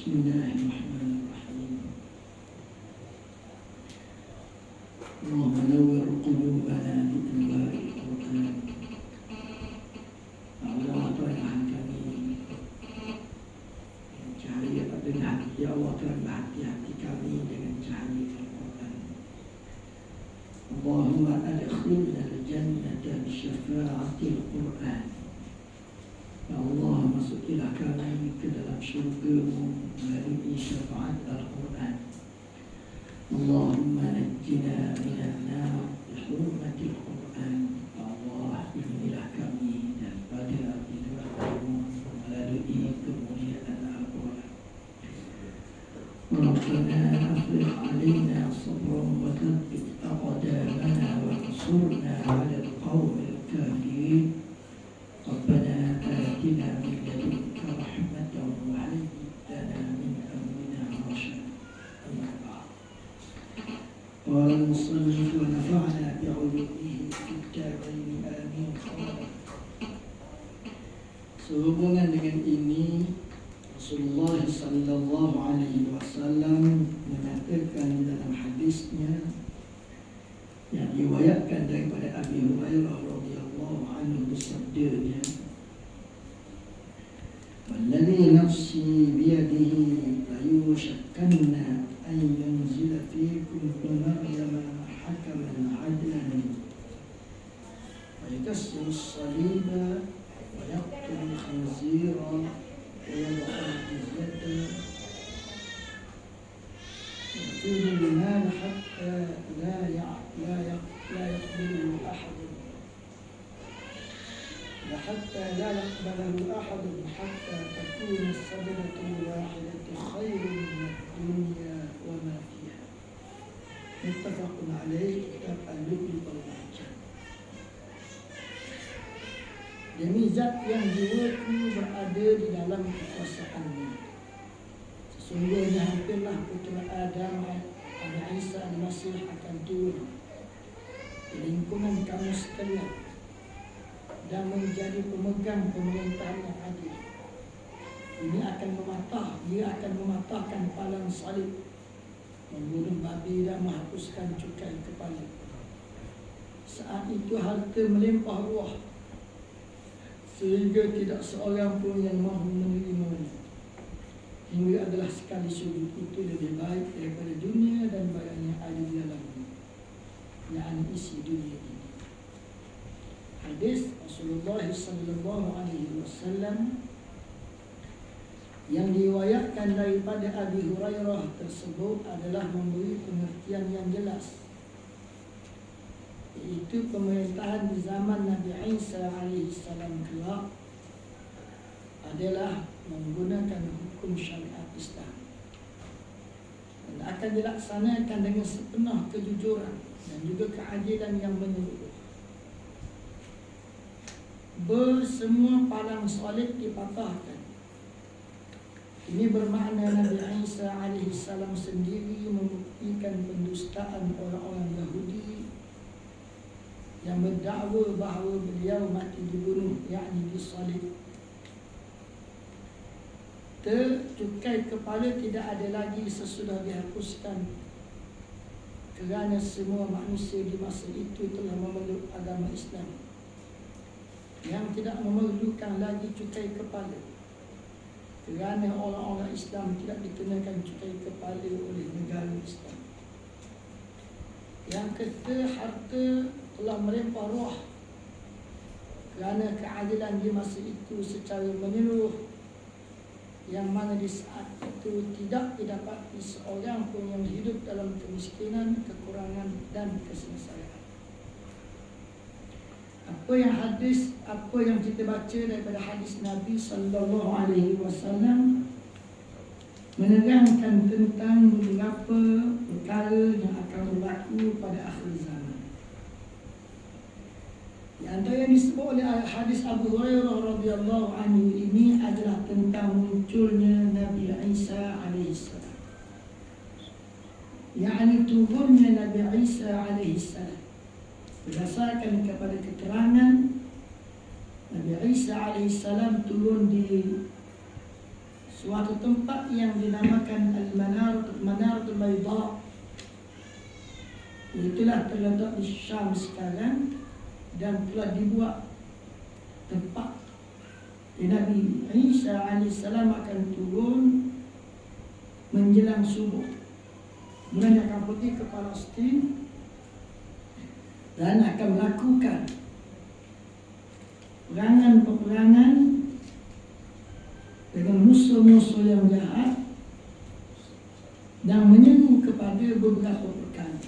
Bismillahirrahmanirrahim. Allahumma nawwir qulubana bi anwaril Qur'an. Allah Tuhan kami cahaya dengan hati. Ya Allah Tuhan hati-hati kami dengan cahaya Al-Quran. Allahumma adkhilna al-jannata bi syafa'atil Quran. Ya Allah, masukilah kami ke dalam syurga-Mu melalui syafaat Al-Quran. Allahumma najjina minan nar bi hurmatil Quran. Ya Allah, lindungilah kami daripada api neraka-Mu melalui kemuliaan Al-Quran. Rabbana afrigh 'alaina sabran wa thabbit aqdamana wa ansurna 'alal qawmil kafirin. Rabbana atina min ladunka rahmatan wa hayyi lana min amrina rashada. Amma ba'd. Qala al-musannif wa nafa'na bi'ulumihi fid darain amin. Sehubungan dengan ini, Rasulullah sallallahu alaihi wasallam mengatakan dalam hadisnya yang diriwayatkan daripada Abi Hurairah radhiyallahu anhu, sabdanya, "Walladhi nafsi biyadihi la yushakkanna an yunzila fikum ibn Maryam hakaman 'adlan wa yakassiru as-saliba wa yaqtulu al-khinzira wa yad'u al-jizyata يأخذ المال حتى لا يقبله أحد حتى تكون الصدقة الواحدة خير من الدنيا وما فيها." متفق عليه. Kitab Al-Lu'lu' wal-Marjan. Demi zat yang jiwaku berada di dalam kekuasaannya, sesungguhnya hampirlah putra Adam Nabi Isa Al-Masih akan turun di lingkungan kamu sekalian dan menjadi pemegang pemerintahan yang adil. Dia akan mematahkan palang salib, membunuh babi dan menghapuskan cukai kepala. Saat itu harta melimpah ruah sehingga tidak seorang pun yang mahu menerimanya. Hingga adalah sekali sujud itu lebih baik daripada dunia dan barang yang ada di dalamnya, yakni isi dunia ini. Hadis Rasulullah sallallahu alaihi wasallam yang diriwayatkan daripada Abi Hurairah tersebut adalah memberi pengertian yang jelas, iaitu pemerintahan di zaman Nabi Isa alaihi salam kelak adalah menggunakan hukum syariat Islam dan akan dilaksanakan dengan sepenuh kejujuran dan juga keadilan yang menyeluruh. Bersemua palang salib dipatahkan. Ini bermakna Nabi Isa alaihi salam sendiri membuktikan pendustaan orang-orang Yahudi yang berdakwa bahawa beliau mati dibunuh, yakni disalib. Cukai kepala tidak ada lagi sesudah dihapuskan, kerana semua manusia di masa itu telah memeluk agama Islam yang tidak memerlukan lagi cukai kepala, kerana orang-orang Islam tidak dikenakan cukai kepala oleh negara Islam. Yang ketiga, harta telah melimpah ruah kerana keadilan di masa itu secara menyeluruh, yang mana di saat itu tidak didapati seorang pun yang hidup dalam kemiskinan, kekurangan dan kesengsaraan. Apa yang kita baca daripada hadis Nabi sallallahu alaihi wasallam menerangkan tentang beberapa perkara yang akan berlaku pada akhir zaman. Di antara yang disebut oleh hadis Abu Hurairah radhiyallahu anhu ini adalah tentang munculnya Nabi Isa alaihissalam, yakni turunnya Nabi Isa alaihissalam. Berdasarkan kepada keterangan, Nabi Isa alaihissalam turun di suatu tempat yang dinamakan Al-Manaratul Bayda. Itulah terletak di Syam sekarang dan telah dibuat tempat Nabi Isa AS akan turun menjelang subuh. Kemudian dia akan pergi ke Palestin dan akan melakukan peperangan dengan musuh-musuh yang jahat dan menyeru kepada beberapa perkara.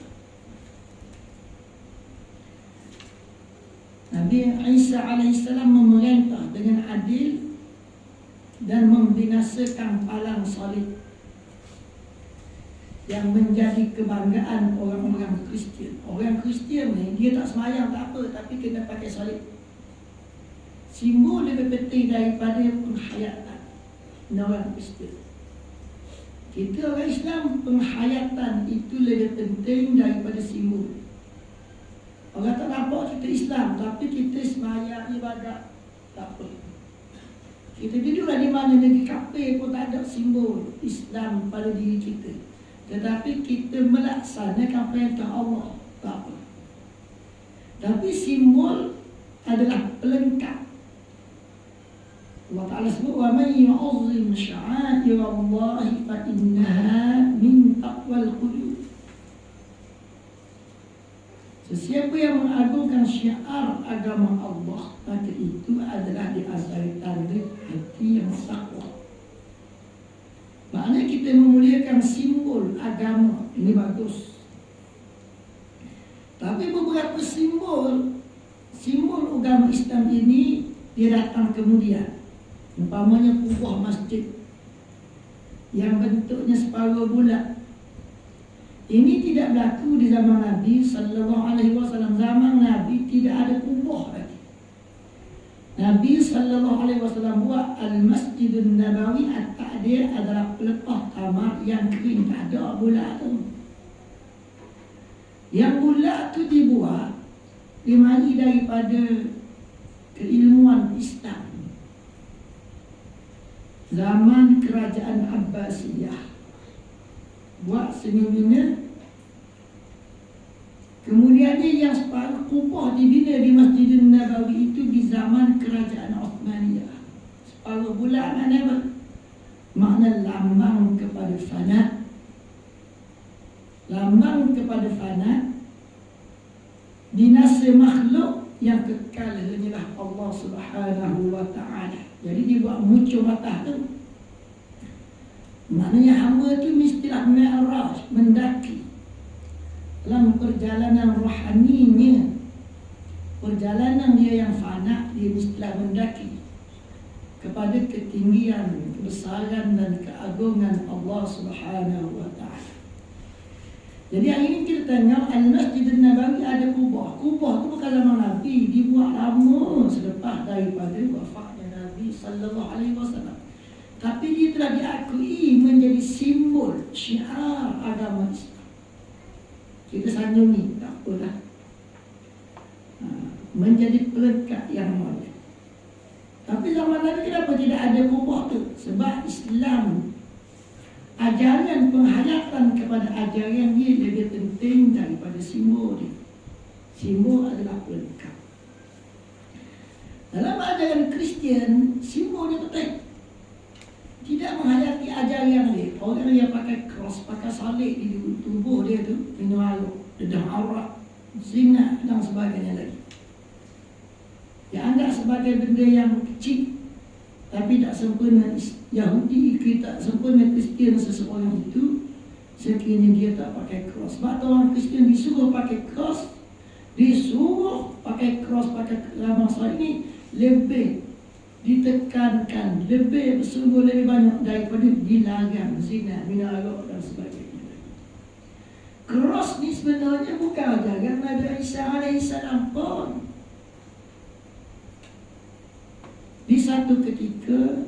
Nabi Isa AS memerintah dengan adil dan membinasakan palang salib yang menjadi kebanggaan orang-orang Kristian. Orang Kristian ni dia tak sembahyang tak apa, tapi kena pakai salib. Simbol lebih penting daripada penghayatan orang Kristian. Kita orang Islam, penghayatan itu lebih penting daripada simbol. Orang tak nampak kita Islam, tapi kita sembahyang ibadat tak apa. Kita duduklah di mana negeri kafir pun tak ada simbol Islam pada diri kita, tetapi kita melaksanakan perintah Allah tak apa. Tapi simbol adalah pelengkap. Allah Ta'ala sebut, wa man yu'azzim sya'airallahi fa innaha min taqwal qulub. Sesiapa yang mengagungkan syiar agama Allah, maka itu adalah di antara tanda hati yang takwa. Maknanya kita memuliakan simbol agama, ini bagus. Tapi beberapa simbol agama Islam ini dia datang kemudian. Umpamanya kubah masjid yang bentuknya separuh bulat. Ini tidak berlaku di zaman Nabi sallallahu alaihi wasallam. Zaman Nabi tidak ada kubah lagi. Nabi sallallahu alaihi wasallam buat Al-Masjidun Nabawi At-Ta'dir adalah pelepah kamar yang kering, tak ada bulat tu. Yang bulat tu dibuat dimari daripada keilmuan Islam. Zaman kerajaan Abbasiyah buat semimina. Kemudiannya yang separuh kubah dibina di Masjidun Nabawi itu di zaman kerajaan Uthmaniyah. Separuh bulat makna apa? Makna lambang kepada fana. Lambang kepada fana. Dinasa makhluk yang kekal hanyalah Allah Subhanahu wa ta'ala. Jadi dibuat muncul mata tu. Maknanya hamba tu mestilah mi'raj, mendaki dalam perjalanan rohaninya. Perjalanan dia yang fana, dia mestilah mendaki kepada ketinggian, kebesaran dan keagungan Allah Subhanahu wa ta'ala. Jadi hari ini kita tengok Al-Masjidun Nabawi ada kubah. Kubah tu bukan zaman Nabi, dibuat lama selepas daripada wafatnya Nabi sallallahu alaihi wasallam. Tapi dia telah diakui menjadi simbol syiar agama Islam. Kita sanjungi, tak apalah. Menjadi pelengkap yang mulia. Tapi zaman Nabi kenapa tidak ada kubah tu? Sebab Islam, ajaran penghayatan kepada ajaran dia lebih penting daripada simbol dia. Simbol adalah pelengkap. Dalam ajaran Kristian, simbol dia penting. Tidak menghayati ajaran dia. Orang yang pakai cross, pakai salib di tubuh dia tu, minum air, dedah aurat, zina dan sebagainya lagi. Dia anggap sebagai benda yang kecil, tapi tak sempurna Yahudi, tak sempurna Kristian seseorang itu sekiranya dia tak pakai cross. Sebab orang Kristian disuruh pakai cross, pakai lambang salib ini lebih ditekankan, lebih bersungguh lebih banyak daripada dilarang zina, minum arak dan sebagainya. Cross ni sebenarnya bukan ajaran Nabi Isa alaihissalam pun. Di satu ketika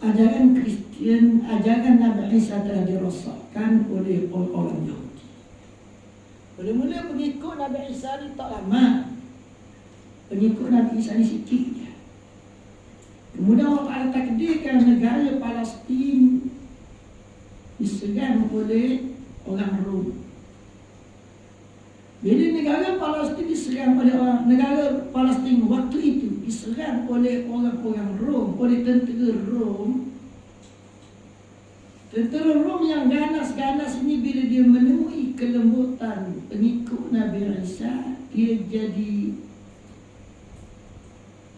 ajaran Kristian, ajaran Nabi Isa telah dirosakkan oleh orang Yahudi. Mula-mula pengikut Nabi Isa ni tak lama. Pengikut Nabi Isa ni sikit je. Kemudian Allah Ta'ala takdirkan negara Palestin diserang oleh orang Rom. Bila negara Palestin diserang oleh negara Palestin waktu itu diserang oleh orang-orang Rom, oleh tentera Rom. Tentera Rom yang ganas-ganas ini bila dia menemui kelembutan pengikut Nabi Isa, dia jadi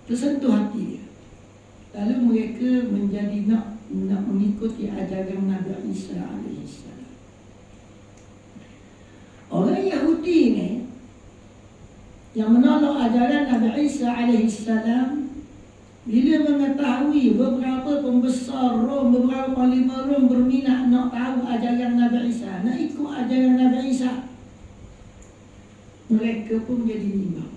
tersentuh hati dia. Lalu mereka menjadi nak mengikuti ajaran Nabi Isa alaihissalam. Orang Yahudi ni yang menolak ajaran Nabi Isa alaihissalam, bila mengetahui beberapa pembesar Rom, beberapa panglima Rom berminat nak tahu ajaran Nabi Isa, nak ikut ajaran Nabi Isa, mereka pun jadi bimbang.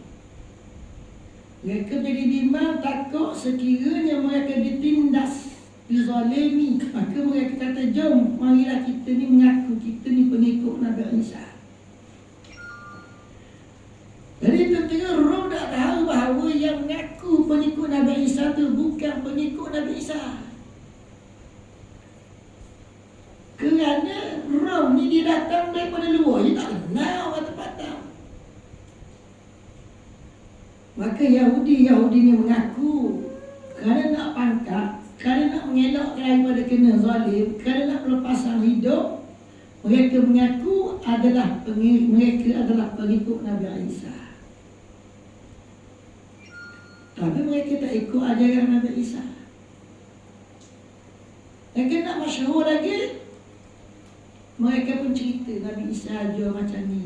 Mereka jadi bimbang, takut sekiranya mereka ditindas, dizalimi, maka mereka kata, jom marilah kita ni mengaku kita ni pengikut Nabi Isa. Jadi tentera Rom tak tahu bahawa yang mengaku pengikut Nabi Isa tu bukan pengikut Nabi Isa. Kerana Rom ni dia datang daripada luar, dia tak kenal orang tempatang. Maka Yahudi ni mengaku kerana nak pangkat, kerana nak mengelak daripada kena zalim, kerana nak melepaskan hidup, mereka mengaku mereka adalah pengikut Nabi Isa. Tapi mereka tak ikut ajaran Nabi Isa. Mereka nak masyhur lagi, mereka pun cerita Nabi Isa jual macam ni.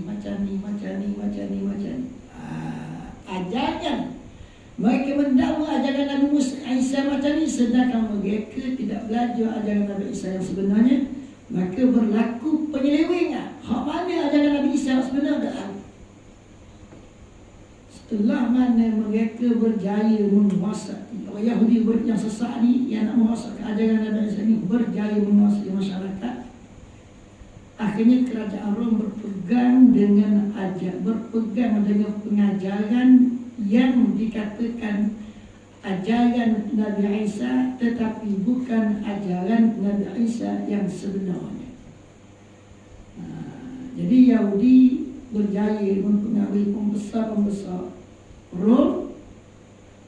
Ajaran mereka mendakwa ajaran Nabi Isa macam ni, sedangkan mereka tidak belajar ajaran Nabi Isa yang sebenarnya. Maka berlaku penyelewengan. Hak mana ajaran Nabi Isa yang sebenar tak tahu. Setelah mana mereka berjaya menguasai, orang Yahudi yang sesat ni, yang nak menguasai ajaran Nabi Isa ni, berjaya menguasai masyarakat. Akhirnya kerajaan Rom berpegang dengan pengajaran yang dikatakan ajaran Nabi Isa, tetapi bukan ajaran Nabi Isa yang sebenarnya. Jadi Yahudi berjaya mempengaruhi pembesar-pembesar Rom,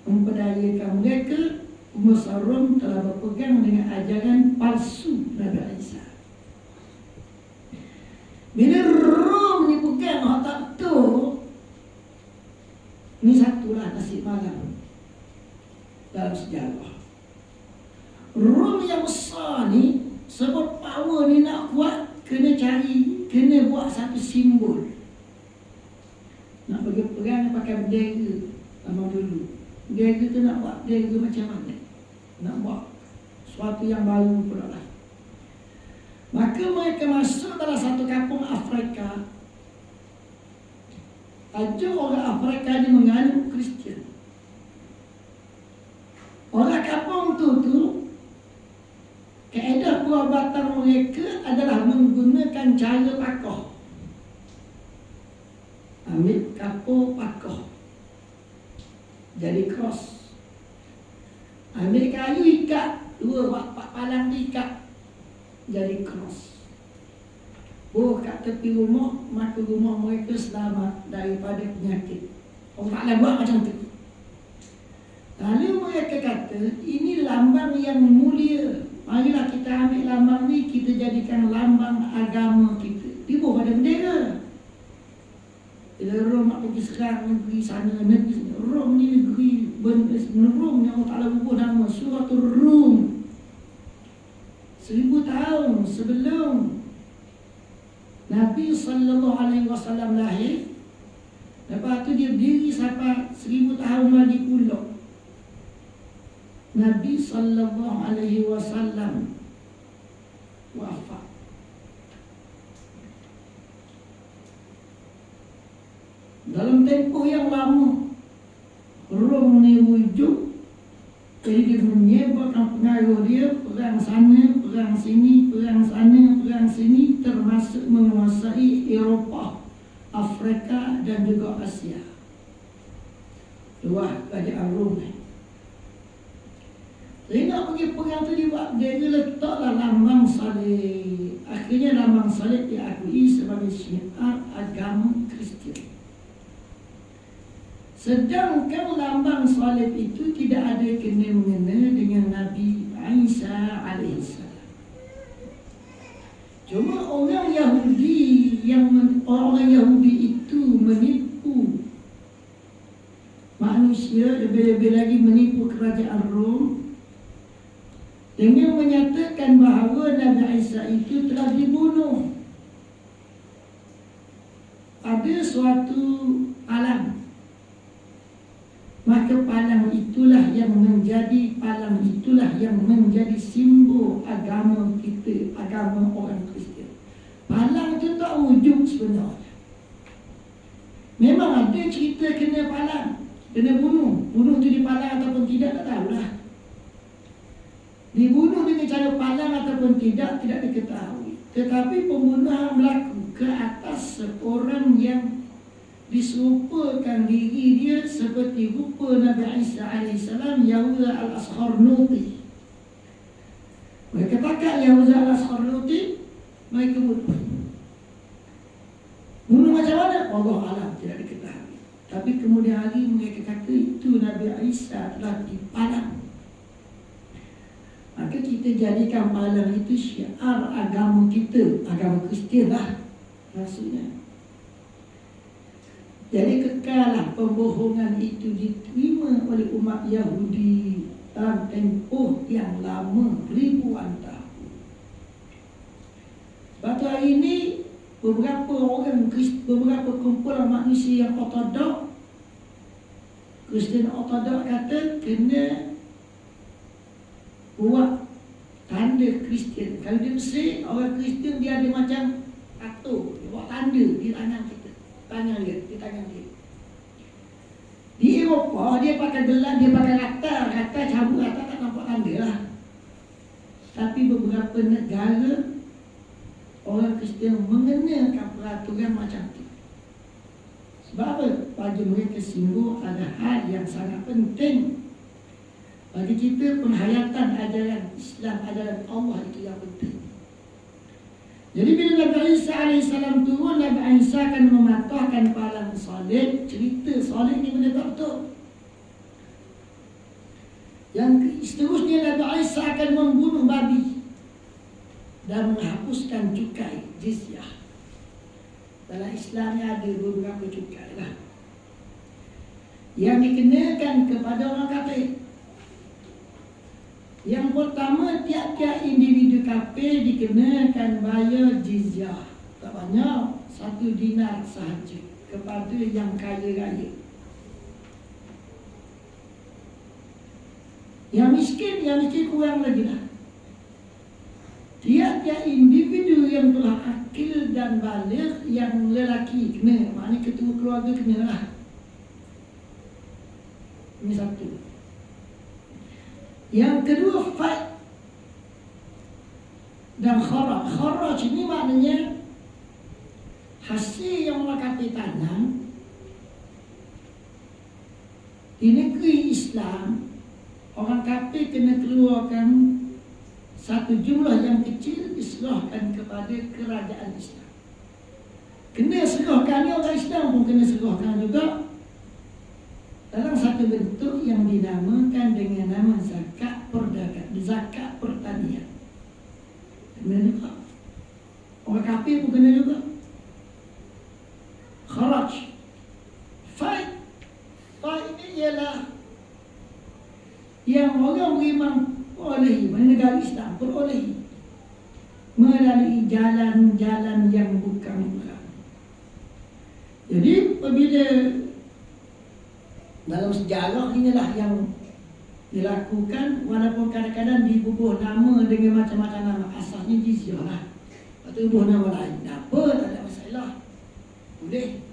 memperdayakan mereka. Pembesar Rom telah berpegang dengan ajaran palsu Nabi Isa. Bila Rom ni pegang hak tak betul, ni satulah nasib malam dalam sejarah. Rom yang besar ni, sebab power ni nak kuat, kena buat satu simbol. Nak bagi perang pakai bendera zaman dulu. Bendera tu nak buat bendera macam mana? Nak buat sesuatu yang baru pula lah. Maka mereka masuk dalam satu kampung Afrika. Aja orang Afrika ni menganut Kristian. Orang kampung tu kaedah perubatan mereka adalah menggunakan cara pakoh. Ambil kapur pakoh jadi cross. Ambil kayu ikat, dua palang diikat jadi cross. Kat tepi rumah, maka rumah mereka selamat daripada penyakit. Allah Ta'ala buat macam tu. Lalu mereka kata, ini lambang yang mulia, marilah kita ambil lambang ni, kita jadikan lambang agama kita. Dia buat pada bendera. Bila Rom nak pergi serang negeri sana, negeri Rom ni negeri Rom yang Allah Ta'ala bubuh nama Suratul Rum. 1000 tahun sebelum Nabi SAW lahir. Lepas tu dia berdiri sampai 1000 tahun lagi pula Nabi SAW wafat. Dalam tempoh yang lama Rom ni wujud. Jadi dia menyebarkan pengaruh dia, perang sana, perang sini, perang sana, perang sini, termasuk menguasai Eropah, Afrika dan juga Asia. Luar kerajaan Rom ni. orang tu dia letaklah lambang salib. Akhirnya lambang salib diakui sebagai syiar agama Kristian. Sedangkan lambang salib itu tidak ada kena-mengena dengan Nabi Isa alaihissalam. Cuma orang Yahudi itu menipu manusia, lebih-lebih lagi menipu kerajaan Rom dengan menyatakan bahawa Nabi Isa itu telah dibunuh. Ada suatu alam, maka palang itulah yang menjadi simbol agama kita, agama orang Kristian. Palang itu tak wujud sebenarnya. Memang ada cerita kena palang, kena bunuh tu di palang ataupun tidak, tak tahulah. Dibunuh dengan cara palang ataupun tidak diketahui. Tetapi pembunuhan berlaku ke atas seorang yang diserupakan diri dia seperti rupa Nabi Isa alaihissalam, Yahuza al-Askharnuti. Mereka pakat Yahuza al-Askharnuti, mereka bunuh. Bunuh macam mana? Allah alam, tidak diketahui. Tapi kemudian hari mereka kata itu Nabi Isa telah dipalang. Maka kita jadikan palang itu syiar agama kita, agama Kristian lah maksudnya. Jadi kekallah pembohongan itu diterima oleh umat Yahudi dalam tempoh yang lama, ribuan tahun. Sebab tu hari ini beberapa kumpulan manusia yang ortodok, Kristian ortodok kata kena buat tanda Kristian. Kalau di Mesir, orang Kristian dia ada macam tato, dia buat tanda di tangan kita, di tangan dia. Di Eropah dia pakai gelang, dia pakai rata cabut rata, tak nampak tanda lah. Tapi beberapa negara orang Kristian mengenakan peraturan macam tu. Sebab apa? Bagi mereka simbol ada hal yang sangat penting. Bagi kita penghayatan ajaran Islam, ajaran Allah itu yang penting. Jadi bila Nabi Isa alaihissalam turun, Nabi Isa akan mematahkan palang salib. Cerita salib ni benda tak betul. Yang seterusnya Nabi Isa akan membunuh babi dan menghapuskan cukai jizyah. Dalam Islam ni ada beberapa cukai lah yang dikenakan kepada orang kafir. Yang pertama, tiap-tiap individu kafir dikenakan bayar jizyah. Tak banyak, 1 dinar sahaja kepada yang kaya raya. Yang miskin kurang lagi lah. Tiap-tiap individu yang telah akil dan baligh, yang lelaki kena, maknanya ketua keluarga kena lah. Ini satu. Yang kedua, fight dan kharaj. Kharaj ini maknanya hasil yang orang kafir tanam di negeri Islam, orang kafir kena keluarkan satu jumlah yang kecil, diserahkan kepada kerajaan Islam. Kena serahkan, orang Islam pun kena serahkan juga dalam satu bentuk yang dinamakan dengan nama zakat perdagangan, zakat pertanian. Kena juga. Orang kafir pun kena juga. Kharaj. Fight ini ialah yang orang beriman perolehi, negara Islam perolehi melalui jalan-jalan yang bukan haram. Jadi apabila dalam sejarah inilah yang dilakukan, walaupun kadang-kadang dibubuh nama dengan macam-macam nama, asalnya jizyah lah. Lepas tu bubuh nama lain, tak apa, tak ada masalah, boleh.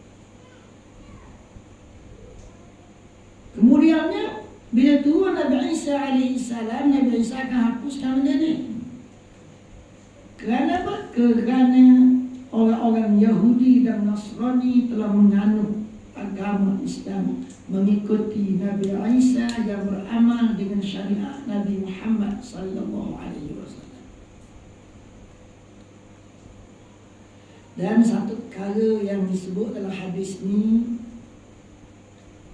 Kemudiannya bila turun Nabi Isa alaihissalam, Nabi Isa akan hapuskan benda ni. Kerana apa? Kerana orang-orang Yahudi dan Nasrani telah menganut agama agama Islam, mengikuti Nabi Isa yang beramal dengan syariat Nabi Muhammad sallallahu alaihi wasallam. Dan satu perkara yang disebut dalam hadis ni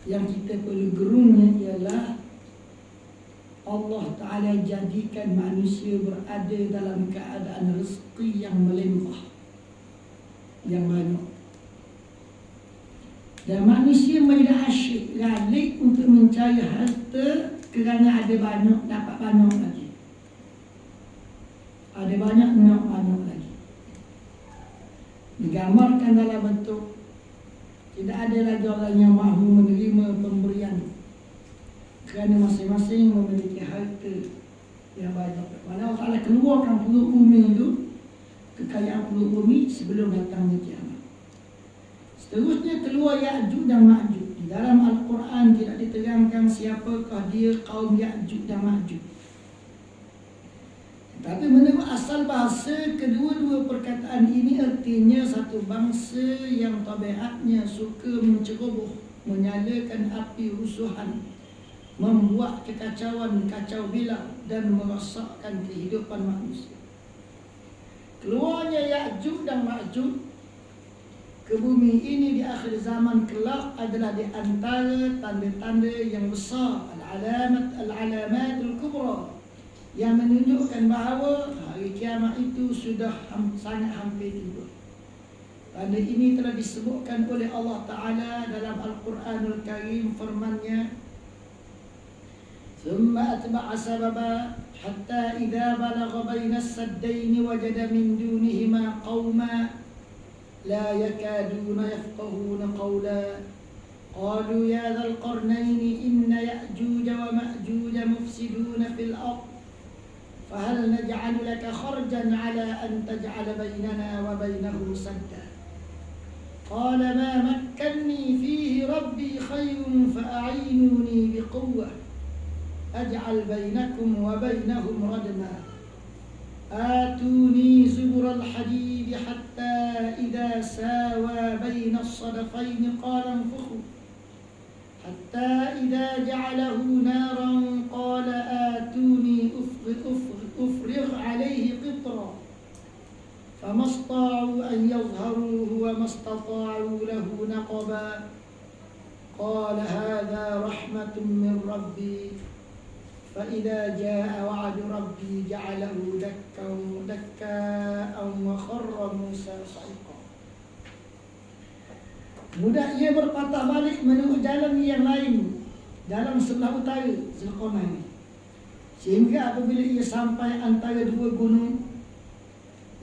yang kita perlu gerungnya ialah Allah Ta'ala jadikan manusia berada dalam keadaan rezeki yang melimpah, yang banyak. Dan manusia menjadi asyik, ralik untuk mencari harta kerana ada banyak, dapat banyak lagi. Ada banyak, nak banyak lagi. Digambarkan dalam bentuk tidak ada lagi orang yang mahu menerima pemberian kerana masing-masing memiliki harta yang banyak. Mana Allah Ta'ala keluarkan peluk bumi itu, kekayaan peluk bumi sebelum datangnya kiamat. Seterusnya keluar Ya'juj dan Ma'juj. Di dalam Al-Quran tidak diterangkan siapakah dia kaum Ya'juj dan Ma'juj. Tapi menurut asal bahasa, kedua-dua perkataan ini artinya satu bangsa yang tabiatnya suka menceroboh, menyalakan api rusuhan, membuat kekacauan kacau bilau dan merosakkan kehidupan manusia. Keluarnya Ya'juj dan Ma'juj ke bumi ini di akhir zaman kelak adalah di antara tanda-tanda yang besar, al-alamatul kubra, yang menunjukkan bahawa hari kiamat itu sudah sangat hampir tiba. Tanda ini telah disebutkan oleh Allah Ta'ala dalam Al-Quranul Karim, firman-Nya, ثم أتبع سببا حتى إذا بلغ بين السدين وجد من دونهما قوما لا يكادون يفقهون قولا قالوا يا ذا القرنين إن يأجوج ومأجوج مفسدون في الأرض فهل نجعل لك خرجا على أن تجعل بيننا وبينهم سدا قال ما مكني فيه ربي خير فأعينوني بقوة أجعل بينكم وبينهم ردما آتوني زبر الحديد حتى إذا ساوى بين الصدفين قال انفخوا حتى إذا جعله نارا قال آتوني أفرغ عليه قطرا فما استطاعوا أن يظهروه وما استطاعوا له نقبا قال هذا رحمة من ربي فإذا جاء وعد ربي جعله دكاء وخر موسى صعقا. Budak ia berpatah balik menuju jalan yang lain, jalan sebelah utara Zulkarnain. Sehingga apabila ia sampai antara dua gunung,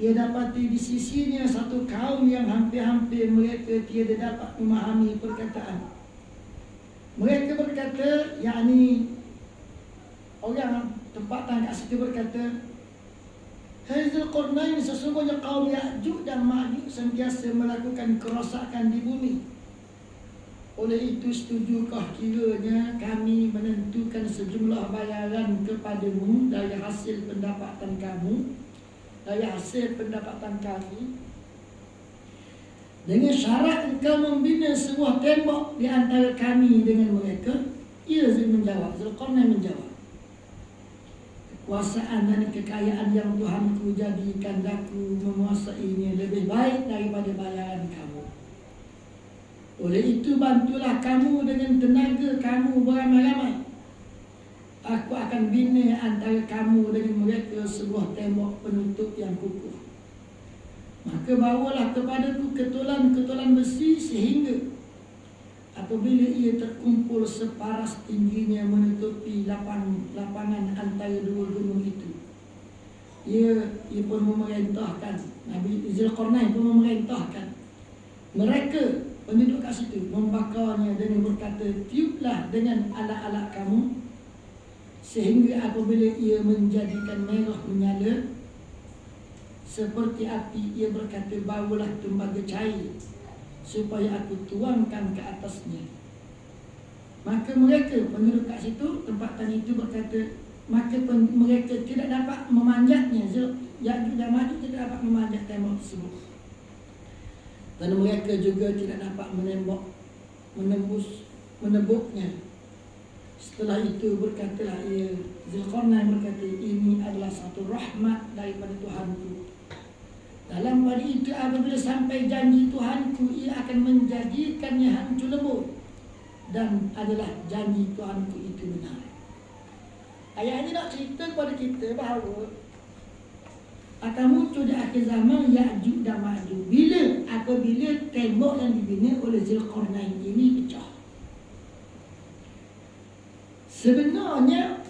ia dapati di sisinya satu kaum yang hampir-hampir mereka tiada dapat memahami perkataan. Mereka berkata, yakni orang tempatan kat situ berkata, hai Zulkarnain, sesungguhnya kaum Ya'juj dan Ma'juj sentiasa melakukan kerosakan di bumi. Oleh itu, setujukah kiranya kami menentukan sejumlah bayaran kepadamu dari hasil pendapatan kamu, dari hasil pendapatan kami, dengan syarat engkau membina sebuah tembok di antara kami dengan mereka? Ia menjawab, Zulkarnain menjawab, kekuasaan dan kekayaan yang Tuhanku jadikan daku menguasainya lebih baik daripada bayaran kamu. Oleh itu, bantulah kamu dengan tenaga kamu beramai-ramai. Aku akan bina antara kamu dengan mereka sebuah tembok penutup yang kukuh. Maka bawalah kepadaku ketulan-ketulan besi sehingga apabila ia terkumpul separas tingginya menutupi lapangan antara dua gunung itu, ia pun memerintahkan, Nabi Zulkarnain pun memerintahkan mereka penduduk kat situ membakarnya dengan berkata, tiuplah dengan alat-alat kamu sehingga apabila ia menjadikan merah menyala seperti api, ia berkata, bawalah tembaga cair supaya aku tuangkan ke atasnya. Maka mereka penduduk kat situ, tempatan itu berkata, maka mereka tidak dapat memanjatnya. Ya'juj dan Ma'juj tidak dapat memanjat tembok tersebut. Dan mereka juga tidak dapat menembok menebuknya. Setelah itu berkatalah ia, Zulkarnain berkata, ini adalah satu rahmat daripada Tuhanku. Dalam pada itu apabila sampai janji Tuhanku, ia akan menjadikannya hancur lebur, dan adalah janji Tuhanku itu benar. Ayat ini nak cerita kepada kita bahawa akan muncul di akhir zaman Ya'juj dan Ma'juj apabila tembok yang dibina oleh Zulkarnain ini pecah. Sebenarnya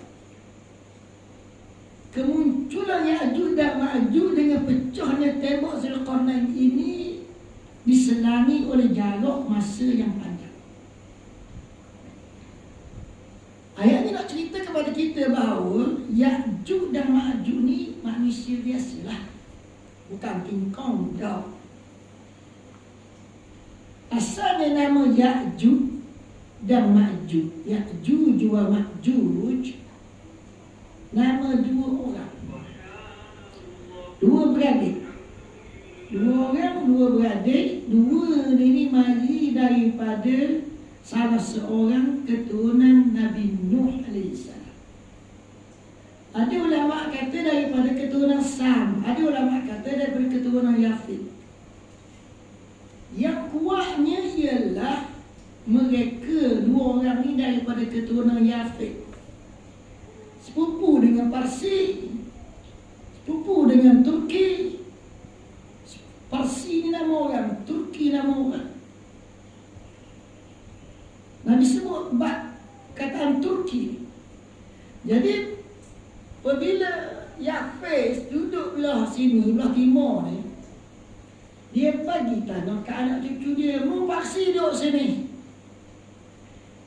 kemunculan Ya'juj dan Ma'juj dengan pecahnya tembok Zulkarnain ini diselangi oleh jarak masa yang panjang. Ayat ini nak cerita kepada kita bahawa Ya'juj dan Ma'juj ni manusia biasalah, bukan King Kong dah. Asalnya nama Ya'juj dan Ma'juj, Ya'juj wa Ma'juj, nama dua orang, dua beradik. Dua beradik, dua ini mari daripada salah seorang keturunan Nabi Nuh AS. Ada ulama kata daripada keturunan Sam, ada ulama kata daripada keturunan Yafid. Yang kuatnya ialah mereka dua orang ini daripada keturunan Yafid, sepupu dengan Parsi, sepupu dengan Turki. Parsi ni nama orang, Turki nama orang. Nah, disebut kataan Turki. Jadi apabila Yafid duduk belah sini, belah timur ni, dia bagi tanah ke anak cucu dia, mu Parsi duduk sini.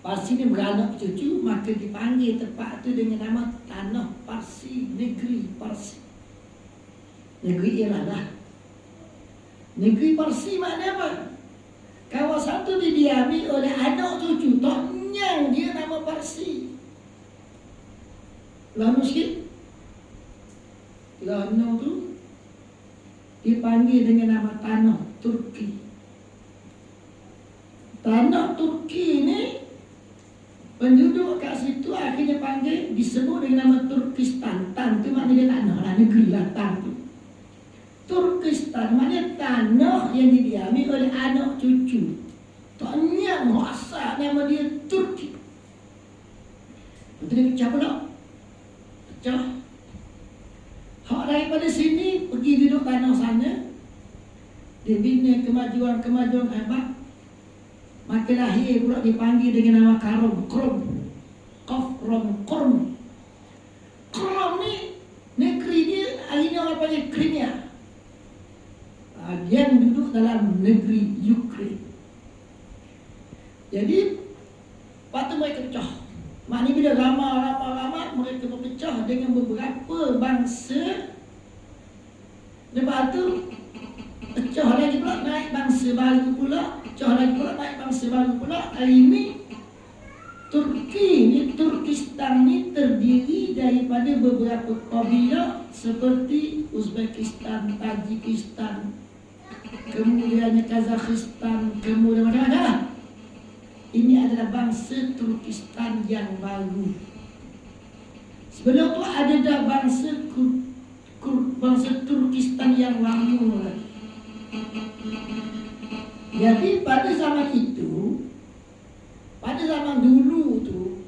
Parsi ni beranak cucu, maka dipanggil tempat tu dengan nama tanah Parsi, negeri Parsi. Negeri Iran lah. Negeri Parsi makna apa? Kawasan tu didiami oleh anak cucu, toknyang dia nama Parsi. Lama sikit, lama tu dipanggil dengan nama tanah Turki. Tanah Turki ni, penduduk kat situ akhirnya panggil, disebut dengan nama Turkistan. Tan tu maknanya tanah lah, negeri lah tan tu. Turkistan maknanya tanah yang didiami oleh anak cucu. Toknya asal nama dia Turki. Betul dia pecah pula. Pecah. Hak daripada sini pergi duduk tanah sana, dia bina kemajuan hebat. Maka lahir pula dipanggil dengan nama Krom. Krom ni negeri dia hari ni orang panggil Crimea. Dia duduk dalam negeri Ukraine. Jadi patut mereka pecah. Maknanya bila ramai mereka berpecah dengan beberapa bangsa. Lepas tu pecah lagi pula, naik bangsa baru pula, pecah lagi pula, naik bangsa baru pula. Hari ini Turki ni, Turkistan ni terdiri daripada beberapa kabilah seperti Uzbekistan, Tajikistan, kemudian Kazakhstan, kemudian macam-macam. Ini adalah bangsa Turkistan yang baru. Sebelum tu ada dah bangsa Turkistan yang lama. Jadi pada zaman itu, pada zaman dulu tu,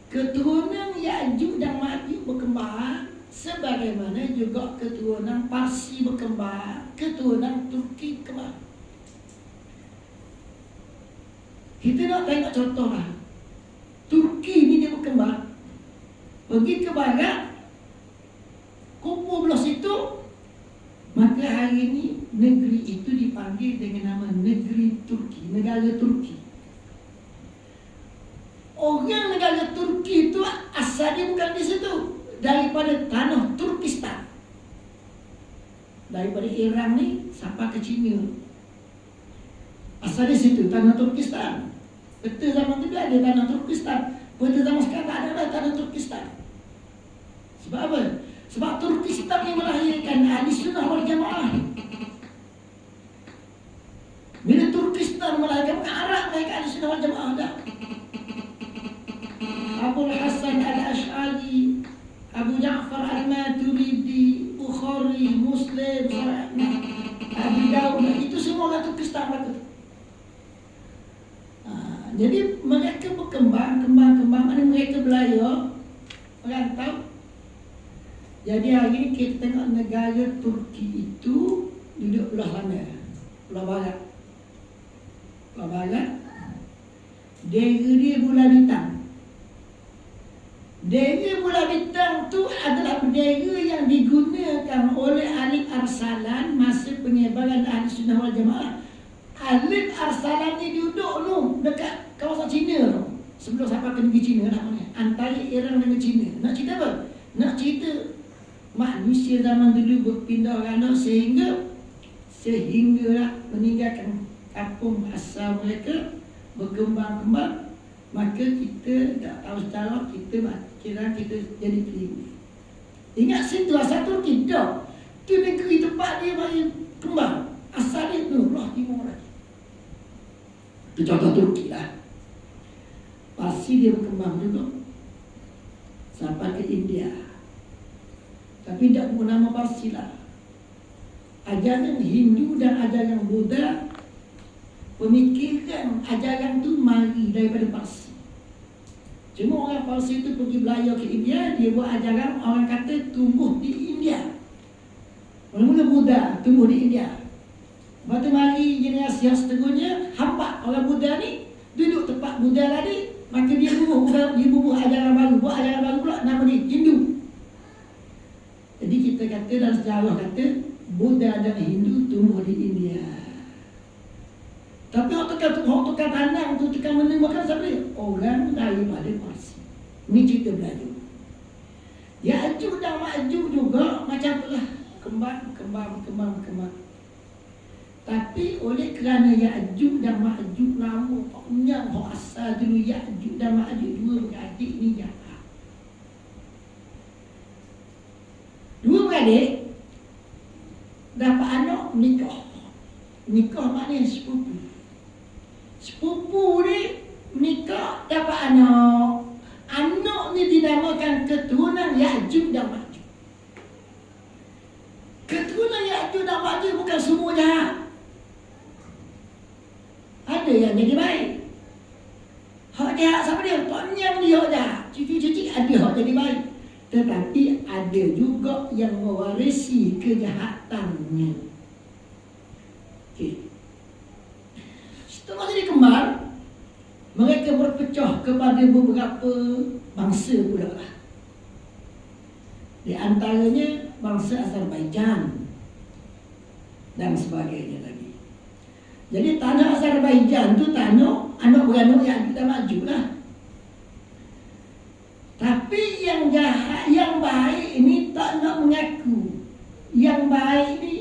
keturunan Ya'juj dan Ma'juj berkembang, sebagaimana juga keturunan Parsi berkembang, keturunan Turki berkembang. Kita nak tengok contoh lah. Turki ni dia berkembang, pergi ke barat, kumpul belah situ, maka hari ini negeri itu dipanggil dengan nama negeri Turki, negara Turki. Orang negara Turki itu asalnya bukan di situ, daripada tanah Turkistan, daripada Iran ni sampai ke China. Asal di situ tanah Turkistan. Peta zaman tu ada tanah Turkistan. Peta zaman sekarang tak ada tanah Turkistan. Sebab apa? Sebab Turkistan yang melahirkan Ahli Sunnah wal Jamaah. Bila Turkistan melahirkan Arab Muslim, surah Abi Daud, itu semua orang tu Kristen mereka. Jadi mereka berkembang, mana mereka belajar, merantau. Jadi hari ini kita tengok negara Turki itu duduk belah mana? Belah barat. Belah barat. Daerah dia Bola Bintang. Daerah Bola Bintang tu adalah daerah yang digunakan oleh Alif Arsalan masa penyebaran Ahli Sunnah wal Jamaah. Alif Arsalan ni duduk tu dekat kawasan Cina tu. Sebelum sampai ke negeri Cina namanya. Antara Iran dengan Cina. Nak cerita apa? Nak cerita manusia zaman dulu berpindah rana sehingga meninggalkan kampung asal mereka, berkembang-kembang. Maka kita tak tahu secara kita jadi keliru. Ingat situ asal Turki dah. Itu negeri tempat dia bagi kembang. Asal dia tu belah timur lagi. Itu contoh Turki lah. Pasti dia berkembang juga sampai ke India. Tapi tidak bernama Parsi lah. Ajaran Hindu dan ajaran Buddha, pemikiran ajaran tu mari daripada Parsi. Cuma orang Parsi itu pergi belajar ke India, dia buat ajaran orang kata tumbuh di India. Mula-mula Buddha tumbuh di India. Lepas tu mari generasi yang seterusnya, hampa orang Buddha ni duduk tempat Buddha tadi, maka dia bubuh ajaran baru, buat ajaran baru pula, nama dia Hindu. Jadi kita kata dalam sejarah kata Buddha dan Hindu tumbuh di India. Tapi orang tukar tanam tu, tukar menemukan siapa dia? Orang daripada Parsi. Ini cerita Melayu. Ya'juj dan Ma'juj juga macam tu lah, kembang. Tapi oleh kerana Ya'juj dan Ma'juj nama panjang, asal dulu Ya'juj dan Ma'juj dua beradik ni jahat. Dua beradik dapat anak menikah. Nikah maknanya sepupu. Sepupu ni menikah dapat anak. Anak ni dinamakan keturunan Ya'juj dan Ma'juj. Keturunan Ya'juj dan Ma'juj bukan semua jahat. Ada yang jadi baik. Hak jahat siapa dia? Tonyang dia hak jahat. Cucu-cucu ada hak jadi baik. Tetapi ada juga yang mewarisi kejahatannya. Okay. Setelah jadi kembar, mereka berpecah kepada beberapa bangsa pula lah. Di antaranya bangsa Azerbaijan dan sebagainya lagi. Jadi tanah Azerbaijan tu tanah anak beranak yang kita maju lah. Tapi yang jahat, yang baik ini tak nak mengaku. Yang baik ini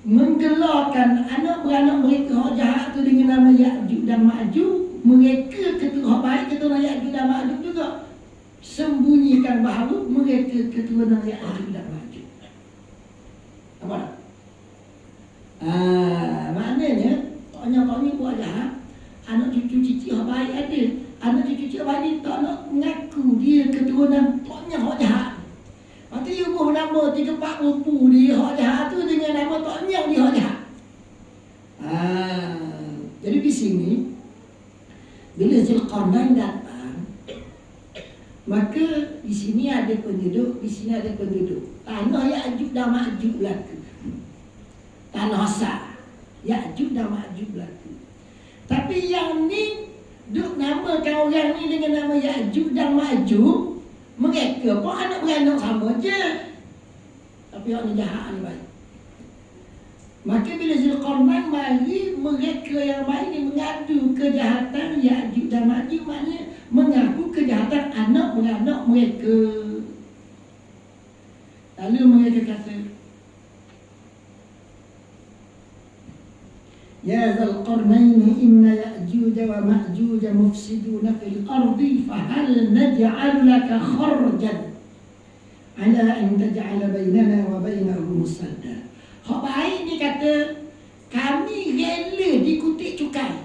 menggelarkan anak beranak mereka hak jahat tu dengan nama Ya'juj dan Ma'juj. Mereka ketua hak baik, ketua Ya'juj dan Ma'juj juga sembunyikan bahawa mereka keturunan Ya'juj dan Ma'juj. Apa tak? Maknanya tanya-tanya buat jahat, anak cucu cici hak baik ada. Anak cucu hak baik tak nak mengaku dia keturunan tanya hak jahat. Lepas tu dia ubah nama 3-4 rupu dia hak jahat tu dengan nama tanya dia hak jahat. Jadi di sini bila Zulkarnain datang, maka di sini ada penduduk, di sini ada penduduk. Tanah Ya'juj dan Ma'juj berlaku. Tanah asal Ya'juj dan Ma'juj berlaku. Tapi yang ni duk namakan orang ni dengan nama Ya'juj dan Ma'juj, mereka pun anak beranak sama je. Tapi orang ni jahat ni baik. Maka bila Zulkarnain mari, mereka yang baik ni mengadu kejahatan Ya'juj dan Ma'juj, maknanya mengaku kejahatan anak beranak mereka. Lalu mereka kata, Ya Zulkarnain, inna Ya'juj wa Ma'juj mufsiduna fil ardi, fahal naj'al laka kharjan ala an taj'ala bainana wa bainahum sadda. Hak baik ni kata, kami rela dikutik cukai.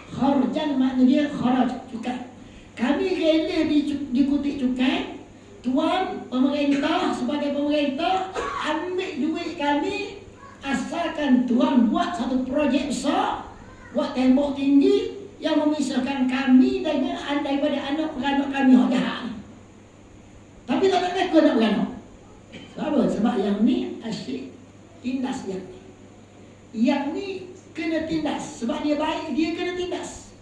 Kharjan makna dia kharaj, cukai. Kami rela dikutik cukai. Tuan pemerintah sebagai pemerintah, kami asalkan Tuhan buat satu projek besar, buat tembok tinggi yang memisahkan kami daripada anak-anak kami yang jahat. Tapi tak ada aku nak beranak. Sebab yang ni asyik tindas yang ni. Yang ni kena tindas. Sebab dia baik, dia kena tindas.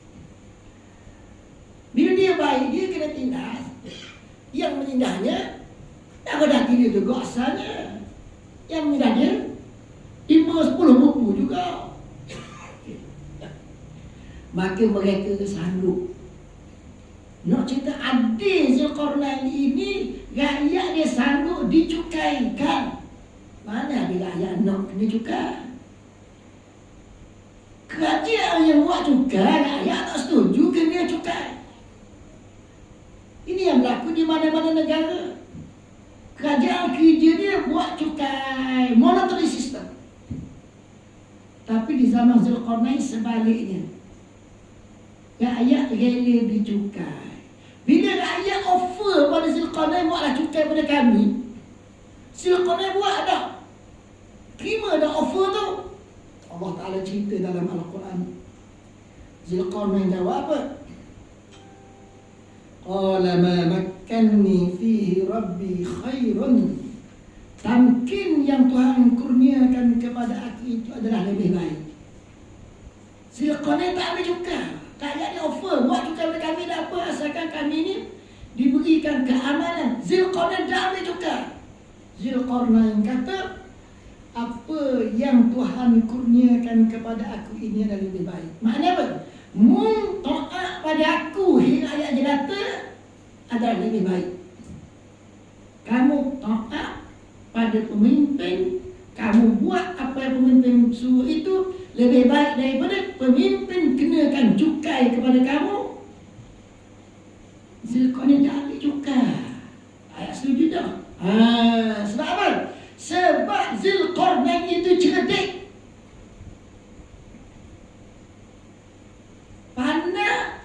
Bila dia baik, dia kena tindas. Yang menindahnya, tak ada dia juga asalnya. Yang menindah dia 5-10 buku juga. Maka mereka sanggup. Nak cerita adil Zulkarnain ini, rakyat dia sanggup dicukaikan. Mana ada rakyat nak kena cukai? Kerajaan yang buat cukai, rakyat tak setuju kena cukai. Ini yang berlaku di mana-mana negara. Kerajaan kerja dia buat cukai, monetary system. Tapi di zaman Zulkarnain sebaliknya. Rakyat rela dicukai. Bila rakyat offer pada Zulkarnain buatlah cukai pada kami, Zulkarnain buat tak? Terima dah offer tu. Allah Ta'ala cerita dalam Al-Quran. Zulkarnain jawab apa? Qala ma makkanni fihi rabbi khairun. Tamkin yang Tuhan kurniakan kepada aku itu adalah lebih baik. Zulkarnain tak ambil cukai. Tak ada offer, buat cukai kepada kami dah apa, asalkan kami ni diberikan keamanan. Zulkarnain dah ambil cukai. Zulkarnain kata, apa yang Tuhan kurniakan kepada aku ini adalah lebih baik. Maknanya apa? Mun taat pada aku hingga ayat jelata adalah lebih baik. Kamu taat pada pemimpin, kamu buat apa yang pemimpin suruh itu lebih baik daripada pemimpin kenakan cukai kepada kamu. Zulkarnain dah ambil cukai. Ayat setuju dah. Sebab apa? Sebab Zulkarnain itu cerdik. Pandai.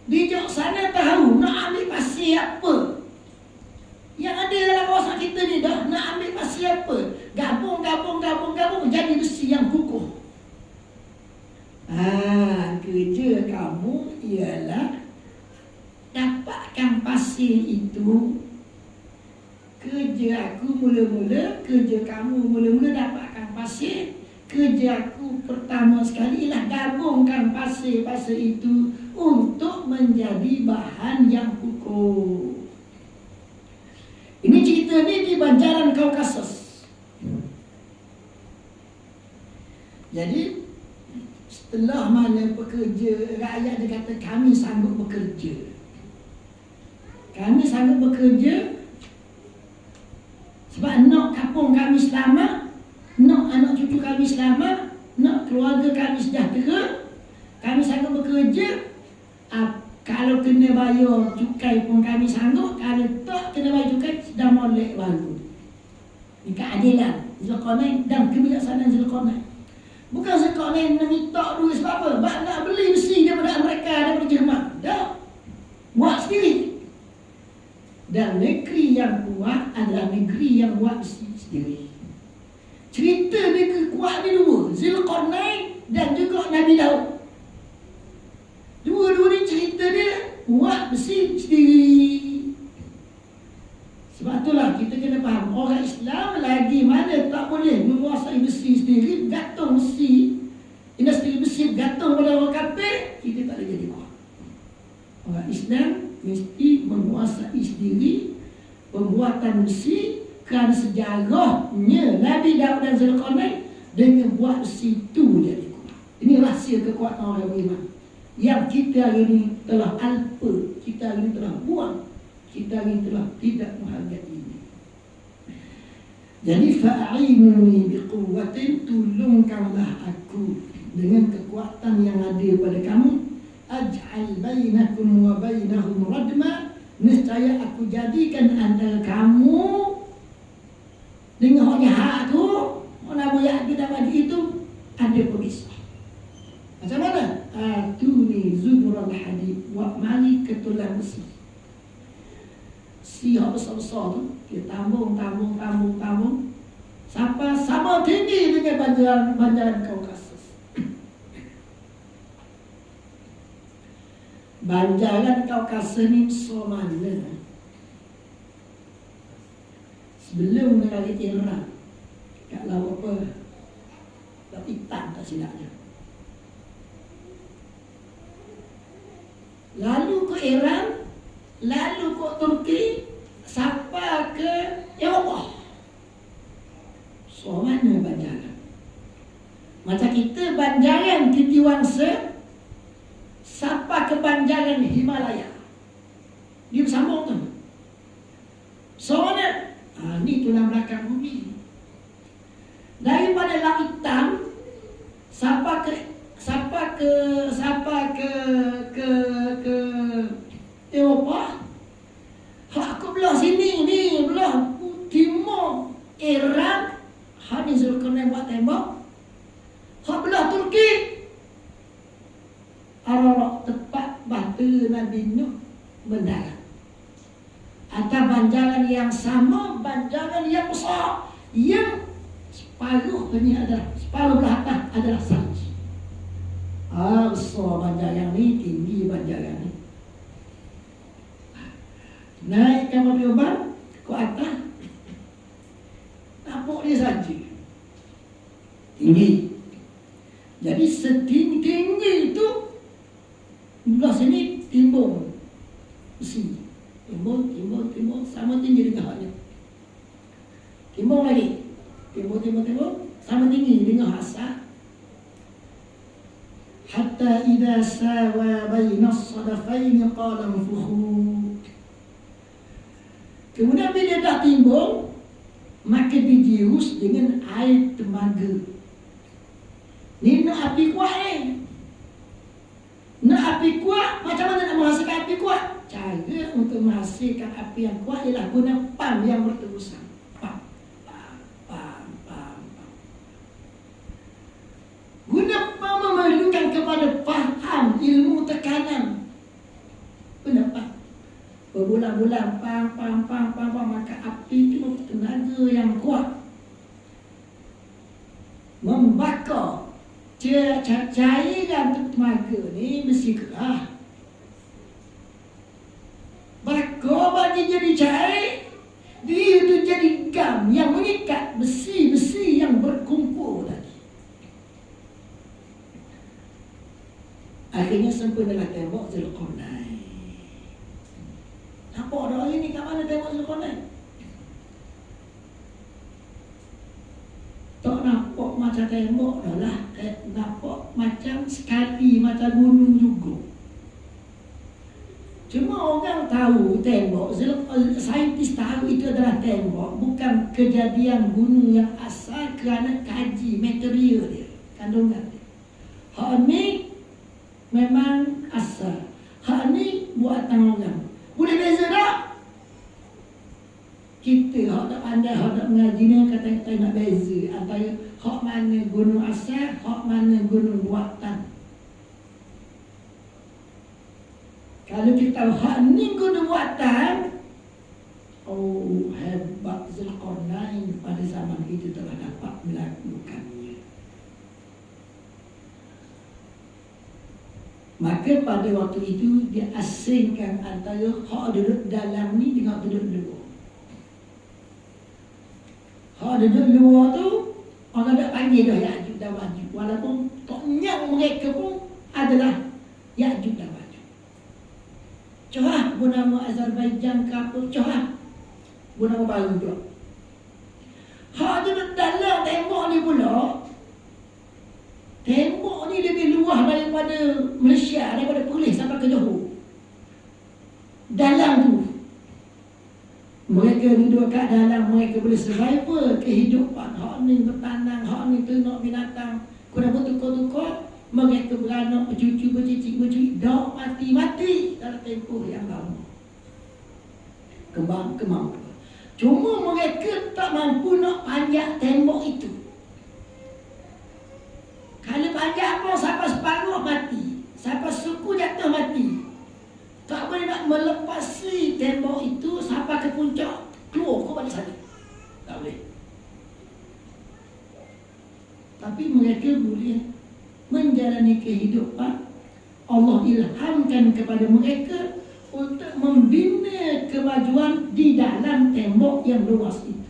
Di sana tahu nak ambil pasir apa. Yang ada dalam kawasan kita ni dah nak ambil pasir apa. Gabung jadi besi yang kukuh. Kerja kamu ialah dapatkan pasir itu. Kerja aku mula-mula, kerja kamu mula-mula dapatkan pasir. Kerja aku pertama sekali ialah gabungkan pasir-pasir itu untuk menjadi bahan yang kukuh. Ini cerita ni di Banjaran Kaukasus. Jadi setelah mana pekerja, rakyat dia kata kami sanggup bekerja. Kami sanggup bekerja sebab nak kampung kami selamat, nak anak cucu kami selamat, nak keluarga kami sejahtera. Kami sanggup bekerja. Kalau kena bayar cukai pun kami sanggup. Kalau tak kena bayar cukai, sudah molek baru. Ini keadilan Zulkarnain dan kebijaksanaan Zulkarnain. Bukan Zulkarnain nak minta duit sebab apa? Sebab nak beli besi daripada Amerika, daripada Jerman. Dah buat sendiri. Dan negeri yang kuat adalah negeri yang buat besi sendiri. Cerita negeri kuat ni dua, Zulkarnain dan juga Nabi Daud. Dua-dua ni cerita dia buat besi sendiri. Sebab itulah kita kena faham, orang Islam lagi mana tak boleh menguasai besi sendiri, gantung besi, industri besi gantung pada orang kafir, kita tak boleh jadi kuat. Orang Islam mesti menguasai sendiri pembuatan besi kerana sejarahnya Nabi Daud dan Zulkarnain dengan buat besi itu jadi kuat. Ini rahsia kekuatan orang beriman yang kita hari ini telah alpa, kita hari ini telah buang, kita hari ini telah tidak menghargai ini. Jadi fa'inuni biquwwatin, tolongkanlah aku dengan kekuatan yang ada pada kamu. Aj'al bainakum wa bainahum radma, nescaya aku jadikan antara kamu dengan orang jahat tu, orang yang kita bagi itu ada pemisah. Macam mana? Atuni zubural hadid, wa mali ketulang besi. Si yang besar-besar tu, dia tambung sama tinggi dengan banjaran Kaukasus. Banjaran Kaukasus ni somana sebelum negara Iran kat laut apa, laut hitam tak silapnya. Lalu ke Iran, lalu ke Turki, sampai ke Eropah. So mana banjaran? Macam kita banjaran Titi Wangsa sampai ke banjaran Himalaya. Dia bersambung tu. So mana? Ni tulang belakang bumi. Daripada laut hitam sampai ke Eropah. Aku belah sini ni, belah timur Iran. Ni Zulkarnain buat tembok. Hak belah Turki. Arok tepat batu Nabi Nuh mendarat. Antara banjaran yang sama, banjaran yang besar, yang separuh belah atas adalah salji. Besar banjaran ni, tinggi banjaran ni. Naik kapal Pioban ke atas, nampak dia saja tinggi. Jadi setinggi itu belah sini timbul besi, timbul sama tinggi dengan haknya. Timbul lagi, timbul sama tinggi dengan asal. Hatta idza sawa baina as-sadafain qala anfukhu. Kemudian bila dia dah timbul, maka dijius dengan air temaga. Ni nak api kuat ni. Nak api kuat, macam mana nak menghasilkan api kuat? Cara untuk menghasilkan api yang kuat ialah guna pam yang berterusan. Pam. Guna pam memerlukan kepada faham ilmu tekanan. Guna pam. Berbulan-bulan pam, maka api itu tenaga yang kuat membakar cairan temaga ni mesti gerah. Bakar bagi jadi cair, dia itu jadi gam yang mengikat besi-besi yang berkumpul tadi. Akhirnya sempurnalah tembok Zulkarnain. Nampak dah hari ni kat mana tembok Zulkarnain? Tak nampak macam tembok dah lah. Nampak macam sekali macam gunung juga. Cuma orang tahu tembok, saintis tahu itu adalah tembok, bukan kejadian gunung yang asal kerana kaji material dia, kandungan dia. Hak ni memang asal, hak ni buatan orang. Boleh beza tak? Kita hak tak pandai, hak tak mengaji ni kata nak beza antara hak mana gunung asal, hak mana gunung buatan. Kalau kita tahu hak ni gunung buatan, oh hebat Zulkarnain pada zaman itu telah dapat melakukannya. Maka pada waktu itu dia asingkan antara hak duduk dalam ni dengan hak duduk luar. Hak duduk luar tu orang tak panggil dah Ya'juj dan Ma'juj, walaupun toknya mereka pun adalah Ya'juj dan Ma'juj. Cohah bernama Azerbaijan ke apa, cohah bernama baru pula. Hak duduk dalam tembok ni pula, tembok ni lebih luas daripada Malaysia, daripada Perlis sampai ke Johor. Dalam tu mereka duduk kat dalam, mereka boleh survival kehidupan. Hak ni bertanam, hak ni ternak binatang, kurang bertukar-tukar. Mereka beranak, bercucu, bercicit, dah mati-mati dalam tempoh yang lama. Kemampuan. Cuma mereka tak mampu nak panjat tembok itu. Kalau panjat pun sampai separuh mati, sampai suku jatuh mati. Tak boleh nak melepasi tembok itu sampai ke puncak, keluar ke balik sana. Tak boleh. mereka boleh menjalani kehidupan. Allah ilhamkan kepada mereka untuk membina kemajuan di dalam tembok yang luas itu.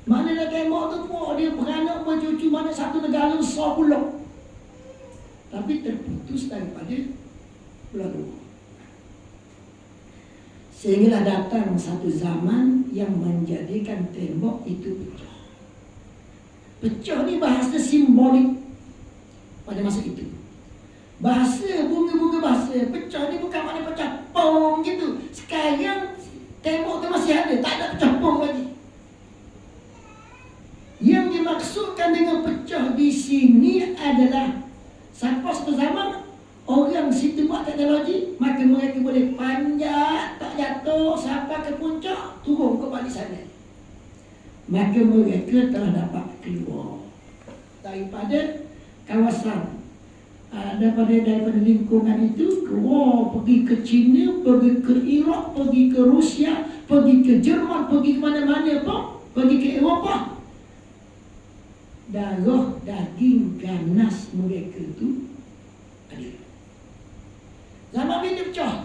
Mana tembok tu pun dia beranak bercucu, mana satu negara besar pula, tapi terputus daripada lalu. Sehinggalah datang satu zaman yang menjadikan tembok itu pecah. Pecah ni bahasa simbolik pada masa itu. Bahasa bunga-bunga bahasa pecah ni bukan makna pecah pom gitu. Sekarang tembok tu masih ada, tak ada pecah pom lagi. Yang dimaksudkan dengan pecah di sini adalah sampai satu zaman orang situ buat teknologi, maka mereka boleh panjat, tak jatuh sampai ke puncak, turun ke balik sana. Maka mereka telah dapat keluar daripada kawasan, daripada lingkungan itu, keluar pergi ke China, pergi ke Iraq, pergi ke Rusia, pergi ke Jerman, pergi ke mana-mana pun, pergi ke Eropah. Darah daging ganas mereka itu ada. Zaman ini pecah.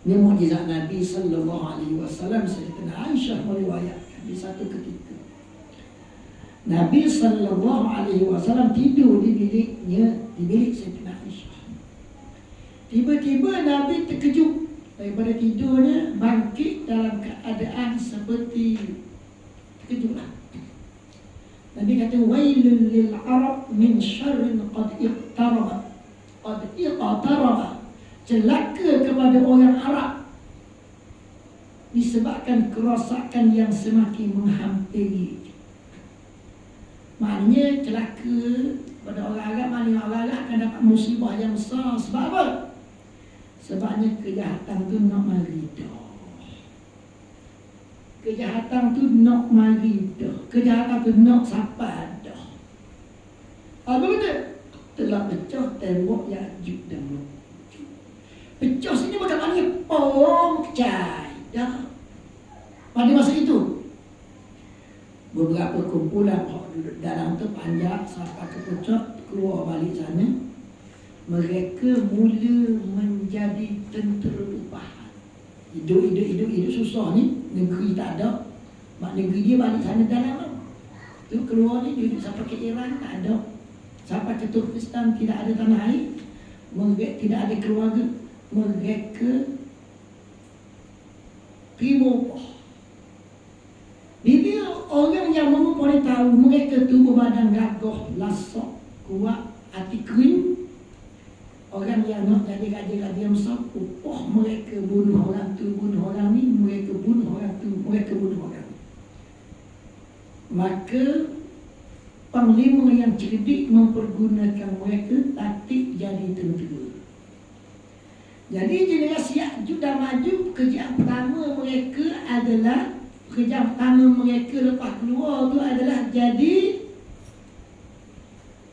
Ini mukjizat Nabi sallallahu alaihi wasallam. Sayyidatina Aisyah meriwayatkan di satu ketika Nabi sallallahu alaihi wasallam tidur di biliknya, di bilik Sayyidatina Aisyah. Tiba-tiba Nabi terkejut daripada tidurnya, bangkit dalam keadaan seperti terkejutlah. Nabi kata, wailul lil Arab min syarrin qad iqtaraba. Qad iqtaraba. Celaka kepada orang Arab disebabkan kerosakan yang semakin menghampiri. Maknanya celaka pada orang Arab, maknanya orang Arab akan dapat musibah yang besar. Sebab apa? Sebabnya kejahatan tu nak mari dah. Kejahatan tu nak mari dah. Kejahatan tu nak sampai dah. Apa benda? Telah pecah tembok Ya'juj dan Ma'juj. Pecah sini bukan maknanya pom pecah dah. Pada masa itu beberapa kumpulan duduk dalam tu panjat sampai ke puncak, keluar balik sana. Mereka mula menjadi tentera rupahan. Hidup susah ni, negeri tak ada. Mak negeri dia balik sana dalam tu, keluar ni duduk sampai ke Iran tak ada, sampai ke Turkistan tidak ada tanah air, mereka tidak ada keluarga, mereka primo. Bila orang yang mempunyai tahu mereka tubuh badan gagah, lasak, kuat, hati kering, orang yang nak jadi raja-raja yang besar, upah mereka bunuh orang tu, bunuh orang ni, mereka bunuh orang tu, mereka bunuh orang ni. Maka panglima yang cerdik mempergunakan mereka taktik jadi tentera. Jadi generasi Ya'juj dan Ma'juj, kerjaan pertama mereka adalah, kerjaan pertama mereka lepas keluar tu adalah jadi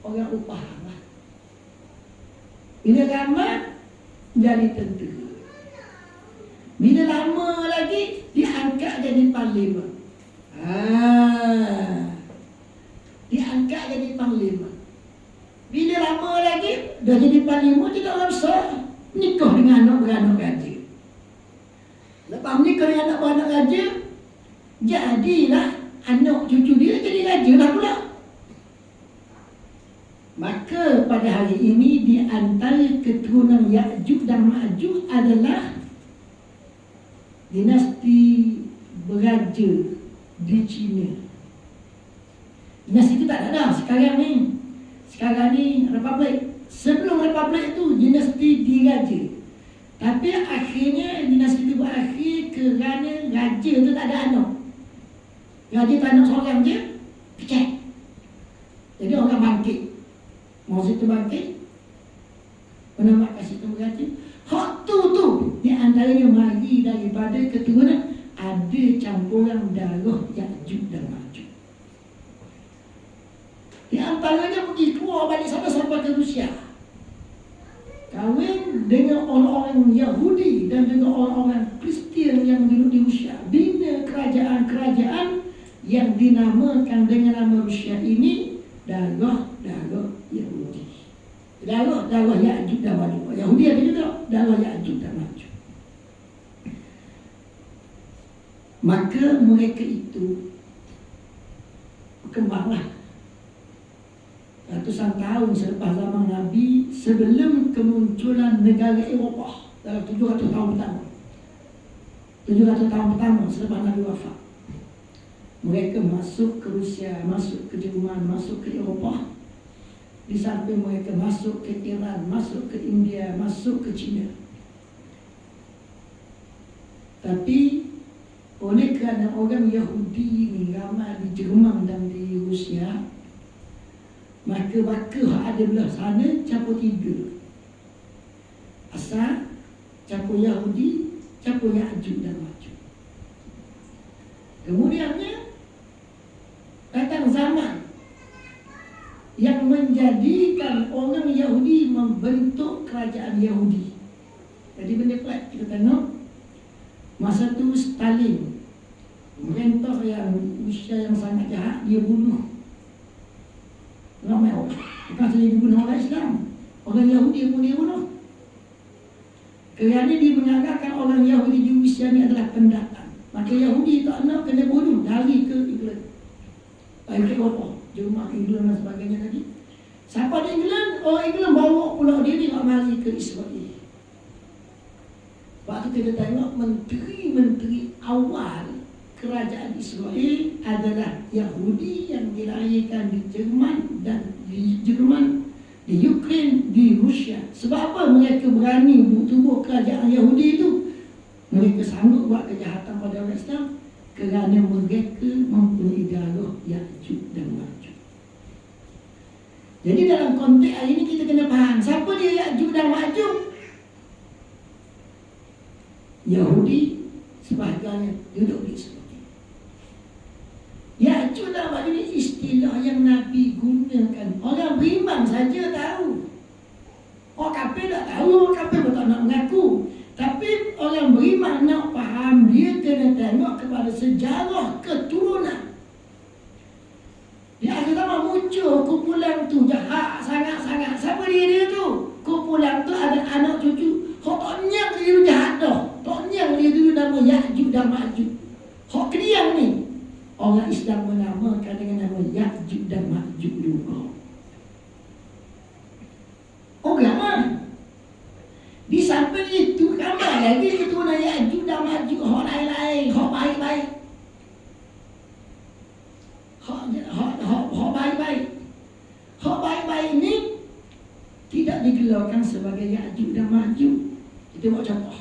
orang upahan. Bila ramai, jadi tentera. Bila lama lagi, diangkat jadi panglima. Diangkat jadi panglima. Bila lama lagi, dah jadi panglima, tidak orang besar. Nikah dengan anak beranak raja. Lepas nikah dengan anak beranak raja, jadilah anak cucu dia jadi raja lah pula. Maka pada hari ini di antara keturunan Ya'juj dan Ma'juj adalah dinasti beraja di China. Dinasti itu tak ada sekarang ni. Sekarang ni republik. Sebelum republik itu dinasti diraja. Tapi akhirnya dinasti itu berakhir kerana raja itu tak ada anak. Raja tak anak seorang je, pecah. Jadi orang bangkit. Mau situ bangkit, penama kasih tu berkata, hak tu di antaranya mari daripada keturunan ada campuran darah Ya'juj dan Ma'juj. Di antaranya pergi keluar balik sana sampai ke Rusia, kahwin dengan orang-orang Yahudi dan dengan orang-orang Kristian yang duduk di Rusia, bina kerajaan-kerajaan yang dinamakan dengan nama Rusia ini darah Yahudi. Darah Ya'juj dan Ma'juj. Yahudi ada juga darah Ya'juj dan Ma'juj. Maka mereka itu berkembanglah ratusan tahun selepas zaman Nabi, sebelum kemunculan negara Eropah dalam 700 tahun pertama. 700 tahun pertama selepas Nabi wafat. Mereka masuk ke Rusia, masuk ke Jerman, masuk ke Eropah. Di samping mereka masuk ke Iran, masuk ke India, masuk ke China. Tapi oleh kerana orang Yahudi ini ramai di Jerman dan di Rusia, maka ada belah sana campur tiga. Asal campur Yahudi, campur Ya'juj dan Ma'juj. Kemudiannya datang zaman yang menjadikan orang Yahudi membentuk kerajaan Yahudi. Jadi benda pelik kita tengok. Masa tu Stalin, pemerintah yang usia yang sangat jahat, dia bunuh ramai orang. Bukan saja dibunuh orang Islam, orang Yahudi pun dia bunuh. Kerana dia mengatakan orang Yahudi di usia ni adalah pendatang, maka Yahudi tak nak kena bunuh, lari ke England, lari ke Eropah, Jerman, England dan sebagainya tadi. Siapa di England? Orang England bawa pula dia ni nak mari ke Israel. Waktu kita tengok menteri-menteri awal kerajaan Israel adalah Yahudi yang dilahirkan di Jerman dan di Ukraine, di Rusia. Sebab apa mereka berani tubuh kerajaan Yahudi itu? Mereka sanggup buat kejahatan pada orang Islam kerana mereka mempunyai darah Ya'juj dan Ma'juj. Jadi dalam konteks hari ini kita kena faham siapa dia Ya'juj dan Ma'juj. Yahudi sebahagiannya duduk di Israel. Ya'juj dan Ma'juj ini istilah yang Nabi gunakan. Orang beriman saja tahu. Orang kafir tak tahu, orang kafir pun tak nak mengaku. Tapi orang beriman nak faham, dia kena tengok kepada sejarah keturunan. Di akhir zaman muncul kumpulan tu jahat sangat-sangat. Siapa dia tu? Kumpulan tu ada anak cucu. Hak tak nyang dia tu jahat dah. Tak nyang dia dulu nama Ya'juj dan Ma'juj. Hak kediang ni orang Islam menamakan dengan nama Ya'juj dan Ma'juj juga. Orang lah. Di samping itu ramai lagi keturunan Ya'juj dan Ma'juj, hak lain-lain, hak baik-baik. Hak baik-baik. Hak baik-baik ni tidak digelarkan sebagai Ya'juj dan Ma'juj. Kita buat contoh.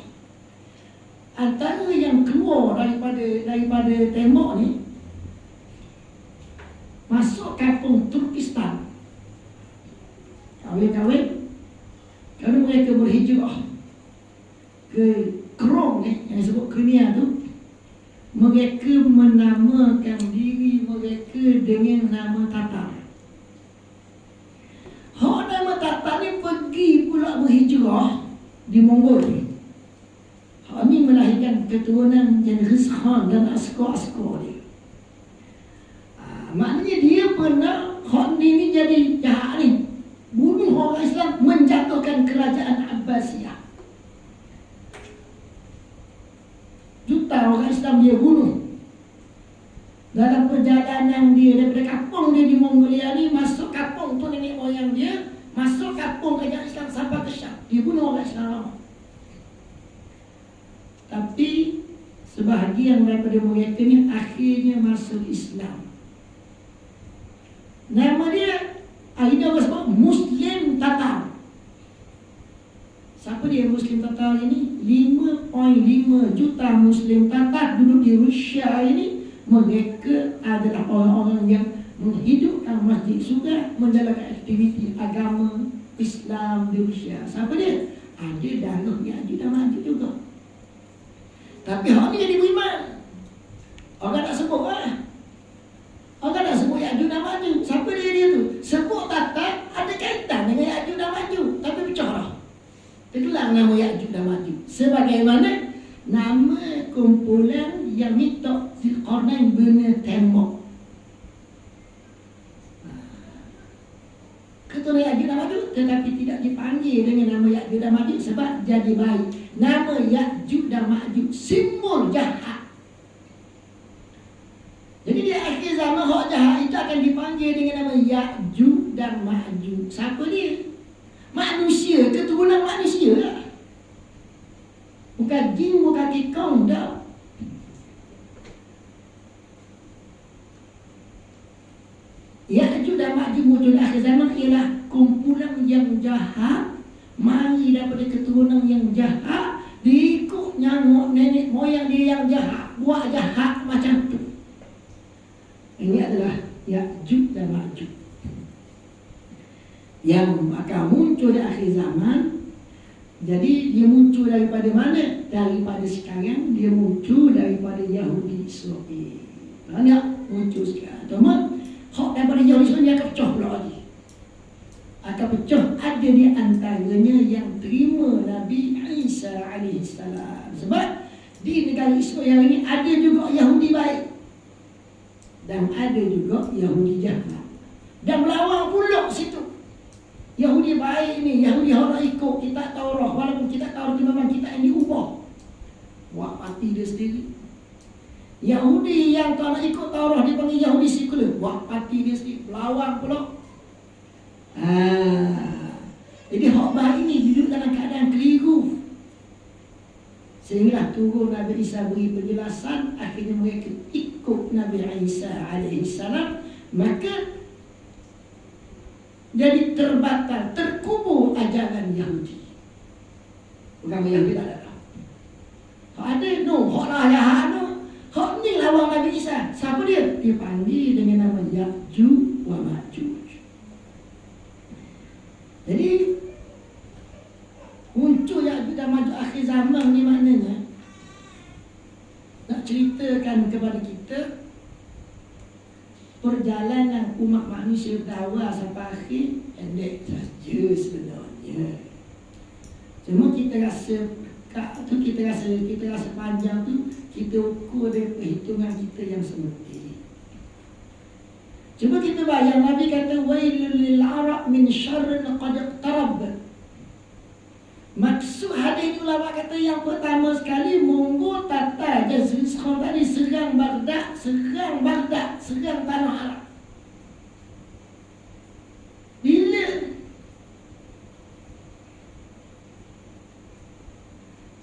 Antara yang keluar daripada tembok ni masuk kampung Turkistan. Kahwin-kahwin, kerana mereka berhijrah ke Krom ni, yang disebut Crimea tu, mereka menamakan diri mereka dengan nama Tatar. Hak nama Tatar ni pergi pula berhijrah di Mongol. Hak ni melahirkan keturunan Genghis Khan dan askar-askar dia. Maknanya dia pernah hak ni jadi jahat ni, bunuh orang Islam, menjatuhkan kerajaan Abbasiyah. Juta orang Islam dia bunuh. Dalam perjalanan dia daripada kampung dia di Mongolia ni, masuk kampung tu nenek moyang dia, masuk kampung kerajaan Islam sampai ke Syam, dia bunuh orang Islam. Tapi sebahagian daripada mereka ni akhirnya masuk Islam. Nama dia akhirnya orang sebut Muslim Tatar. Siapa dia Muslim Tatar ini? 5.5 juta Muslim Tatar duduk di Rusia ini. Mereka adalah orang-orang yang menghidupkan masjid surga, menjalankan aktiviti agama Islam di Rusia. Siapa dia? Ada darah Ya'juj dan Ma'juj juga. Tapi orang ni jadi beriman. Orang tak sebut lah. Orang tak sebut Ya'juj dan Ma'juj. Siapa dia tu? Sebut Tatar ada kaitan dengan Ya'juj dan Ma'juj, tapi pecah lah. Tergelar nama Ya'juj dan Ma'juj sebagaimana nama kumpulan yang minta Zulkarnain bina tembok. tetapi tidak dipanggil dengan nama Ya'juj dan Ma'juj sebab jadi baik. Nama Ya'juj dan Ma'juj simbol jahat. Jadi di akhir zaman hak jahat itu akan dipanggil dengan nama Ya'juj dan Ma'juj. Siapa dia? Manusia, keturunan manusia lah. Bukan jin, bukan kikong dah. Ya'juj dan Ma'juj muncul di akhir zaman ialah kumpulan yang jahat, mari daripada keturunan yang jahat, diikut nyamuk nenek moyang dia yang jahat, buat jahat macam tu. Ini adalah Ya'juj dan Ma'juj yang akan muncul di akhir zaman. Jadi dia muncul daripada mana? Daripada sekarang dia muncul daripada Yahudi Israel. Banyak muncul sekarang. Teman, hak daripada Yahudi Israel dia akan pecah pula lagi. Akan pecah. Ada di antaranya yang terima Nabi Isa AS. Sebab di negara Israel ini ada juga Yahudi baik dan ada juga Yahudi jahat. Dan berlawan pula situ. Yahudi baik ni, Yahudi orang ikut kitab Taurat, walaupun kitab Taurat itu memang kitab yang diubah, buat parti dia sendiri. Yahudi yang tak nak ikut Taurat dipanggil Yahudi sekular, buat parti dia sendiri, lawan pula. Jadi hak baik ni duduk dalam keadaan keliru. Sehinggalah turun Nabi Isa beri penjelasan, akhirnya mereka ikut Nabi Isa AS, maka jadi terbatal, terkubur ajaran Yahudi. Bukan Yahudi tak ada. Hak ada, no, hak lah jahat no. Hak ni lawan Nabi Isa. Siapa dia? Dipanggil dengan nama Ya'juj wa Ma'juj. Jadi muncul Ya'juj dan Ma'juj akhir zaman ni maknanya nak ceritakan kepada kita perjalanan umat manusia awal sampai akhir pendek saja sebenarnya. Cuma kita rasa kita rasa panjang tu, kita ukur dari perhitungan kita yang semestinya. Cuma kita bayang Nabi kata wailul lil arab min syarrin qad iqtarab. Maksud hadis itu lawak kata yang pertama sekali monggo tata jazri sekarang tadi serang Baghdad, serang tanah Arab. Bila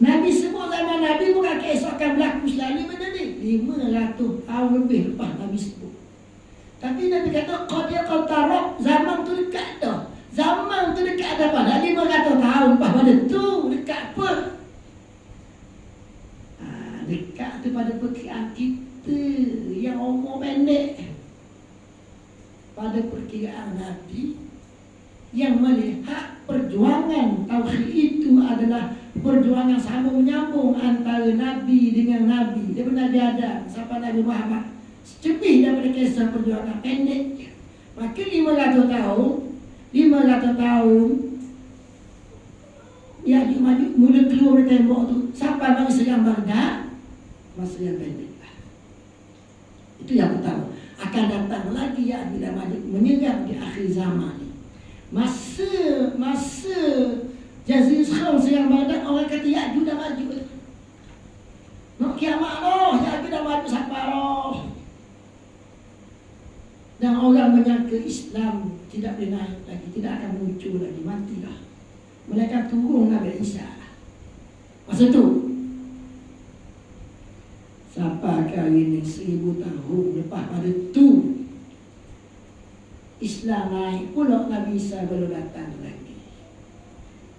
Nabi sebut zaman Nabi bukan keesokan berlaku selalu benda ni. 500 tahun lebih lepas Nabi sebut. Tapi Nabi kata qad iqtarab, zaman tu dekat dah. Zaman tu dekat ada pada 500 tahun lepas pada tu. Dekat apa? Dekat tu pada perkiraan kita yang umur pendek. Pada perkiraan Nabi yang melihat perjuangan tauhid itu adalah perjuangan sambung menyambung antara Nabi dengan Nabi. Daripada Nabi Adam sampai Nabi Muhammad. Lebih daripada kisah perjuangan pendek. Maka 500 tahun Ya'juj Ma'juj mula keluar dari tembok tu sampai bagi serang Baghdad, masa yang pendek. Itu yang pertama. Akan datang lagi Ya'juj dan Ma'juj menyerang di akhir zaman ni. Masa Jazirah Khaum serang Baghdad, orang kata Ya'juj dan Ma'juj. Nak kiamat loh, Ya'juj dan Ma'juj sampai loh. Dan orang menyangka Islam tidak boleh naik lagi, tidak akan muncul lagi, matilah. Mereka turun Nabi Isa masa tu. Sampai kali ini 1000 tahun lepas pada tu Islam naik pula, Nabi Isa baru datang lagi.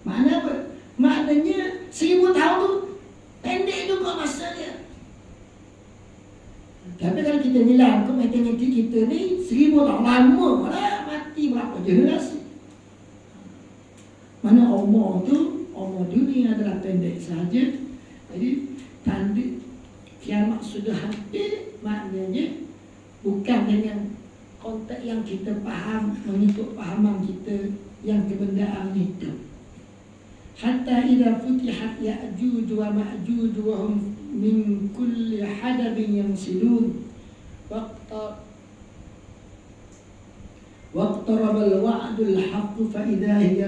Makna apa? Maknanya 1000 tahun tu pendek juga masa dia. Tapi kalau kita bilang matematik kita ni 1000 tahun lama lah, mati berapa generasi. Mana umur dunia adalah pendek saja. Jadi tanda kiamat sudah hampir, maknanya bukan dengan konteks yang kita faham mengikut pahaman kita yang kebendaan itu. Hatta idza futihat Ya'juj wa Ma'juj wa hum min kulli hadabin yansilun waqta waqtarabal wa'dul haqq fa idza hiya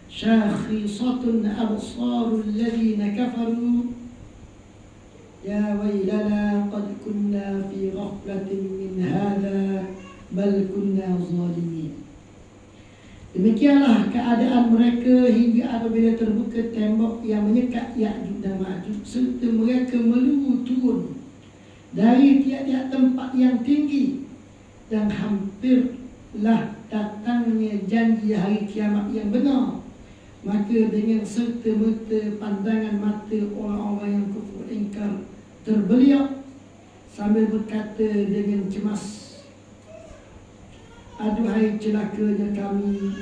shakhisatun absarul ladzina kafaru ya wailana qad kunna fi ghaflatin min hadha bal kunna zalimin. Demikianlah keadaan mereka hingga apabila terbuka tembok yang menyekat Ya'juj dan Ma'juj, serta mereka melulu turun dari tiap-tiap tempat yang tinggi, dan hampirlah datangnya janji hari kiamat yang benar. Maka dengan serta-merta pandangan mata orang-orang yang kufur ingkar terbeliak sambil berkata dengan cemas, aduhai celakanya kami,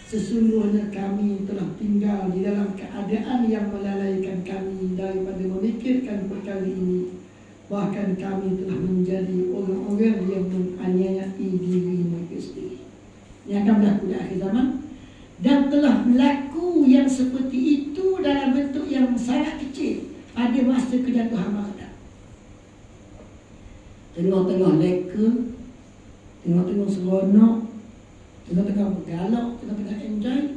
sesungguhnya kami telah tinggal di dalam keadaan yang melalaikan kami daripada memikirkan perkara ini. Bahkan kami telah menjadi orang-orang yang menganiayai diri mereka sendiri. Yang akan berlaku di akhir zaman, dan telah berlaku yang seperti itu dalam bentuk yang sangat kecil pada masa kejatuhan Baghdad. Tengah-tengah leka, tengah-tengah seronok, tengah-tengah bergalak, tengah-tengah enjoy,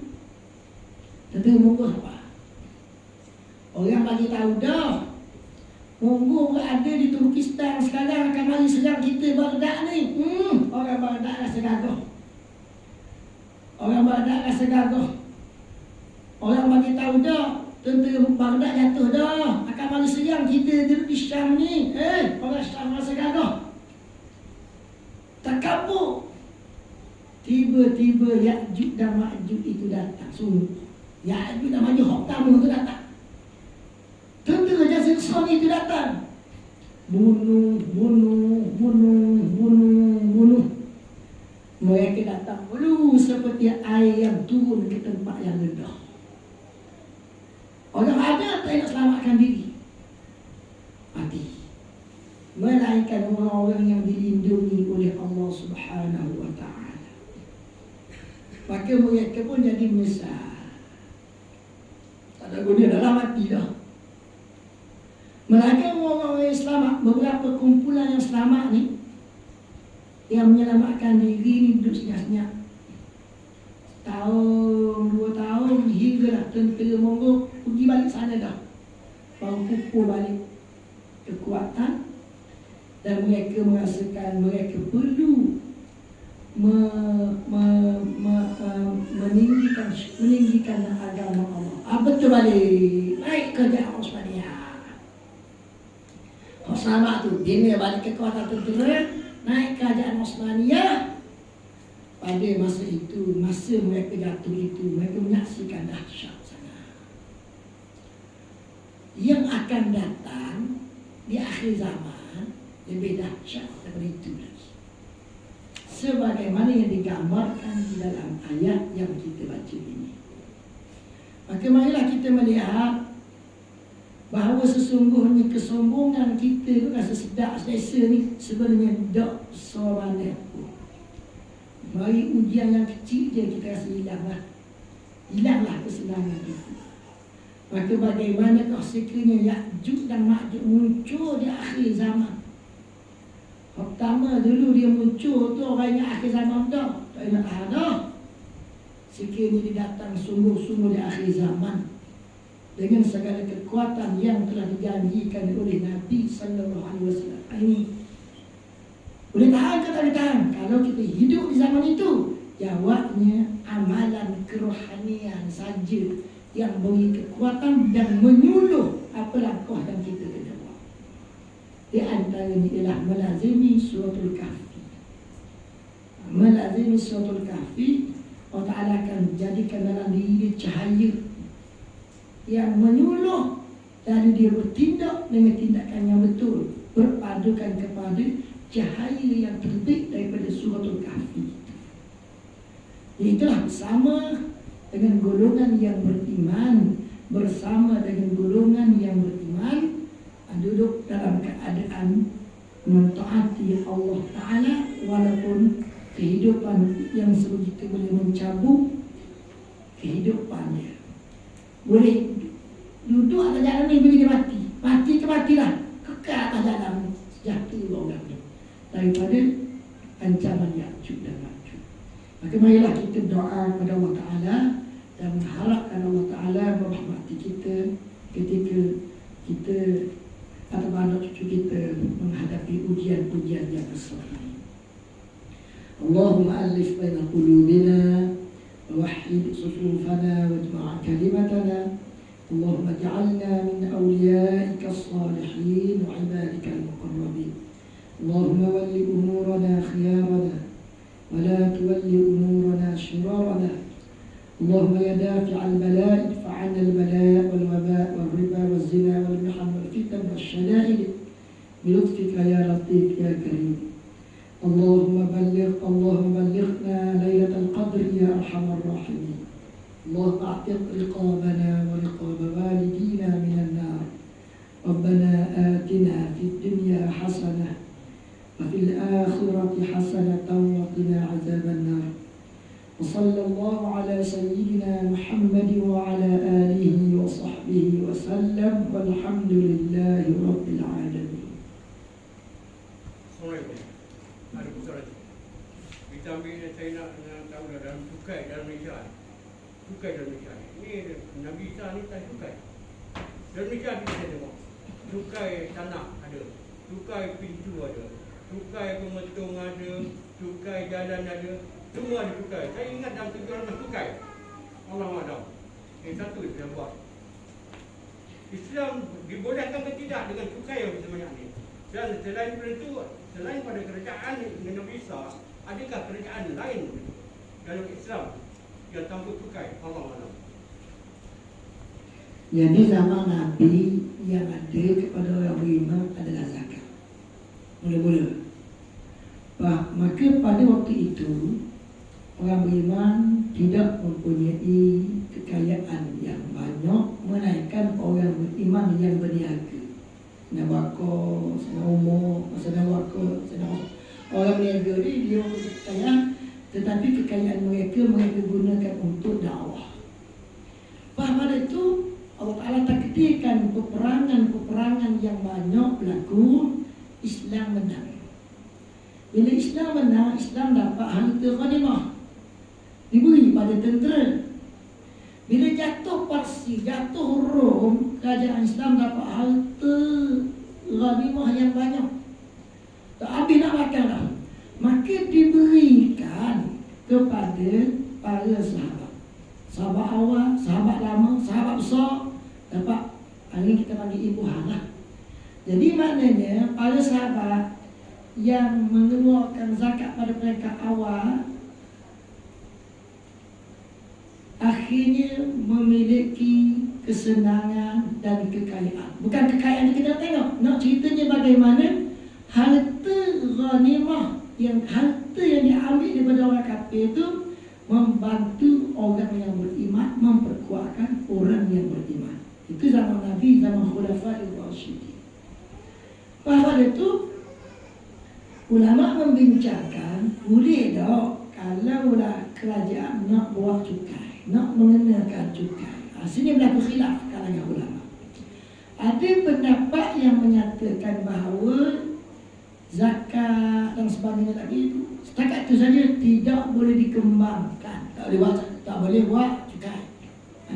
tengah munggu apa? Orang bagi tahu dah, munggu berada di Turkistan sekarang akan mari serang kita Baghdad ni. Orang Baghdad rasa gagah. Orang Baghdad rasa gagah. Orang bagi tahu dah, tentera Baghdad jatuh dah, akan mari serang kita di Syam ni. Orang Syam rasa gagah. Takabur. Tiba-tiba Ya'juj dan Ma'juj itu datang. Sungguh Ya'juj dan Ma'juj hak tamu itu datang. Tentera jasa Nasrani itu datang. Bunuh. Mereka datang dulu seperti air yang turun ke tempat yang rendah. Orang ada tak nak selamatkan diri, mati. Melainkan orang-orang yang dilindungi oleh Allah Subhanahu wa ta'ala. Maka mereka pun jadi menyesal. Tak ada guna, dah mati dah. Melainkan orang-orang yang selamat, beberapa kumpulan yang selamat ni, yang menyelamatkan diri ni duduk senyap-senyap. Tahun, 2 tahun, hinggalah tentera Mongol pergi balik sana dah. Baru pupul balik kekuatan. Dan mereka merasakan mereka perlu meninggikan agama Allah. Betul balik, naik kerja Osmaniyah. Sama tu, dia balik kekuatan tentera, naik kerajaan Osmaniyah. Pada masa itu, masa mereka jatuh itu, mereka menyaksikan dahsyat sangat. Yang akan datang di akhir zaman lebih dahsyat daripada itu lagi. Sebagaimana yang digambarkan di dalam ayat yang kita baca ini. Maka marilah kita melihat bahawa sesungguhnya kesombongan kita itu rasa sedap selesa ni sebenarnya tak seorang pun. Mari ujian yang kecil je kita rasa hilanglah. Hilanglah kesenangan itu. Maka bagaimanakah sekiranya Ya'juj dan Ma'juj muncul di akhir zaman? Pertama dulu dia muncul tu orang yang akhir zaman dah. Tak ingat dah. Sekiranya dia datang sungguh-sungguh di akhir zaman dengan segala kekuatan yang telah dijanjikan oleh Nabi sallallahu alaihi wasallam. Ini boleh tahan ke tak boleh tahan? Kalau kita hidup di zaman itu, jawabnya amalan kerohanian saja yang beri kekuatan dan menyuluh apa langkah yang kita kena buat. Di antaranya ialah melazimi suratul kahfi. Melazimi suratul kahfi, Allah Ta'ala akan jadikan dalam diri cahaya yang menyuluh, dan dia bertindak dengan tindakan yang betul, berpadukan kepada cahaya yang terbit daripada suratul kahfi. Itulah bersama dengan golongan yang beriman, bersama dengan golongan yang beriman, duduk dalam keadaan mentaati Allah Ta'ala, walaupun kehidupan yang sebegitu boleh mencabut kehidupannya. Boleh duduk atas jalan ni bila dia mati. Mati ke matilah, kekal atas jalan sejati orang ni. Daripada ancaman Ya'juj dan Ma'juj. Maka marilah kita doa kepada Allah Ta'ala dan mengharapkan Allah Ta'ala merahmati kita ketika kita atau anak cucu kita menghadapi ujian-ujian yang besar ini. Allahumma alif baina qulubina wa wahhid sufufana wajma' kalimatana. Allahumma ij'alna min awliyaika as-salihin wa 'ibadika al-muqarrabin. Allahumma walli umurana khiyarana wa la tuwalli umurana shirarana. اللهم يا دافع البلاء ادفع عنا البلاء والوباء والربا والزنا والمحن والفتن والشدائد بلطفك يا لطيف يا كريم. اللهم بلغنا ليلة القدر يا أرحم الراحمين. اللهم اعتق رقابنا ورقاب والدينا من النار. ربنا آتنا في الدنيا حسنة وفي الآخرة حسنة وقنا عذاب النار. وصلى الله على سيدنا محمد وعلى آله وصحبه وسلم والحمد لله رب العالمين. Assalamualaikum. Ada persoalan. Kita ambil saya nak tahu dalam tukai dalam Malaysia. Tukai dalam Malaysia. Ini Nabi Isa ni tak tukai. Dalam Malaysia kita tengok. Tukai tanah ada. Tukai pintu ada. Tukai pemetung ada. Tukai jalan ada. Semua ada tukai. Saya ingat dalam tujuan tukai. Allah Alam. Yang satu yang buat. Islam dibolehkan ke tidak dengan tukai yang sebanyak ini? Dan selain daripada itu, selain pada kerajaan Nabi Isa, adakah kerajaan lain dalam Islam yang tanpa tukai? Allah Alam. Jadi zaman Nabi yang ada kepada orang beriman adalah zakat. Mula-mula. Maka pada waktu itu orang beriman tidak mempunyai kekayaan yang banyak menaikkan orang beriman yang berniaga. Senang bakar, senang umur, senang bakar, senang orang berniaga ni dia kaya, tetapi kekayaan mereka gunakan untuk dakwah. Pada itu Allah Ta'ala takdirkan peperangan yang banyak berlaku, Islam menang. Bila Islam menang, Islam dapat harta ghanimah diberi pada tentera. Bila jatuh Parsi, jatuh Rom, kerajaan Islam dapat harta ghanimah yang banyak. Tak habis nak makan dah. Maka diberikan kepada para sahabat. Sahabat awal, sahabat lama, sahabat besar, dapat hari kita panggil ibu halah. Jadi maknanya para sahabat yang mengeluarkan zakat pada mereka awal akhirnya memiliki kesenangan dan kekayaan. Bukan kekayaan yang kita nak tengok. Nak ceritanya bagaimana harta ghanimah, harta yang diambil daripada orang kafir itu membantu orang yang beriman, memperkuatkan orang yang beriman. Itu zaman Nabi, zaman Khulafa'i Rasyidin. Pada itu ulama membincangkan, boleh tak kalaulah kerajaan nak buat cukai, nak mengenakan cukai. Sini berlaku khilaf kalangan ulama. Ada pendapat yang menyatakan bahawa zakat dan sebagainya tadi itu setakat itu saja, tidak boleh dikembangkan, tak boleh buat cukai.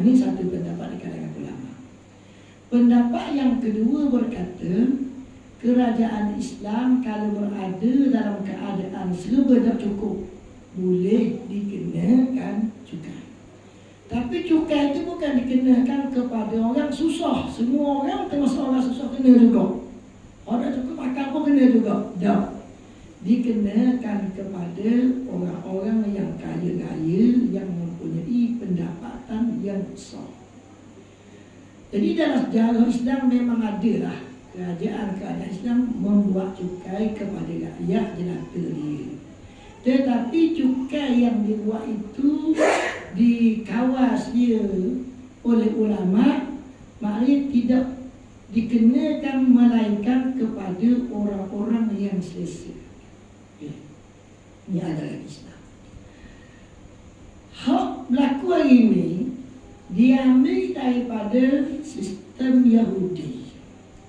Ini satu pendapat di kalangan ulama. Pendapat yang kedua berkata, kerajaan Islam kalau berada dalam keadaan serba tak cukup, boleh dikenakan cukai. Tapi cukai itu bukan dikenakan kepada orang susah. Semua orang termasuk orang susah kena juga. Orang cukup makan pun kena juga. Tak. Dikenakan kepada orang-orang yang kaya-kaya, yang mempunyai pendapatan yang besar. Jadi dalam sejarah Islam memang adalah kerajaan Islam membuat cukai kepada rakyat jelata dia. Tetapi cukai yang dibuat itu dikawas dia oleh ulama, maknanya tidak dikenakan melainkan kepada orang-orang yang selesa. Ini adalah Islam. Hak berlaku hari ini diambil daripada sistem Yahudi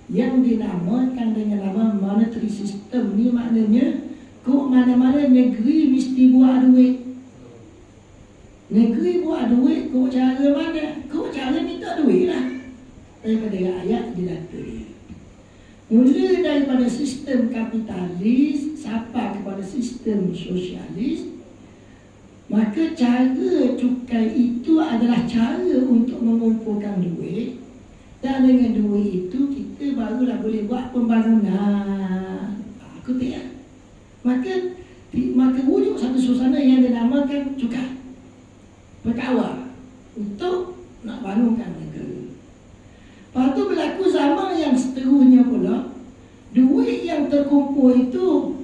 yang dinamakan dengan nama monetary system. Ini maknanya Kok mana-mana negeri mesti buat duit. Negeri buat duit, kok cara mana? Kok cara minta duit lah. Daripada rakyat dilatih. Mula daripada sistem kapitalis sampai kepada sistem sosialis, maka cara cukai itu adalah cara untuk mengumpulkan duit, dan dengan duit itu kita barulah boleh buat pembangunan. Aku tak. Maka wujud satu suasana yang dinamakan cukai berkawal untuk nak bangunkan negara. Lepas tu berlaku zaman yang seterusnya pula, duit yang terkumpul itu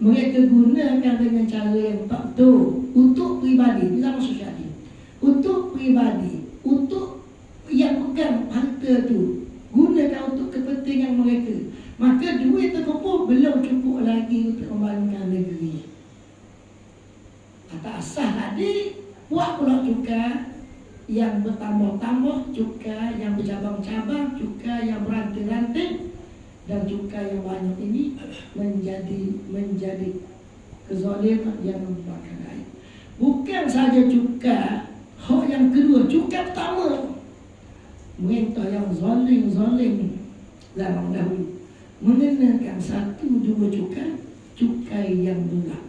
mereka gunakan dengan cara yang tak betul untuk peribadi. Di zaman sosialis, untuk peribadi, untuk yang pegang harta tu, gunakan untuk kepentingan mereka. Maka duit terkumpul belum cukup lagi untuk membangunkan negeri. Atas asas tadi, buat pula cukai yang bertambah-tambah, cukai yang bercabang-cabang, cukai yang beranting-ranting, dan cukai yang banyak ini menjadi kezaliman yang membakar rakyat. Bukan saja cukai, hak yang kedua, cukai pertama, merintah yang zalim zaman dahulu mengenakan satu dua cukai yang berat,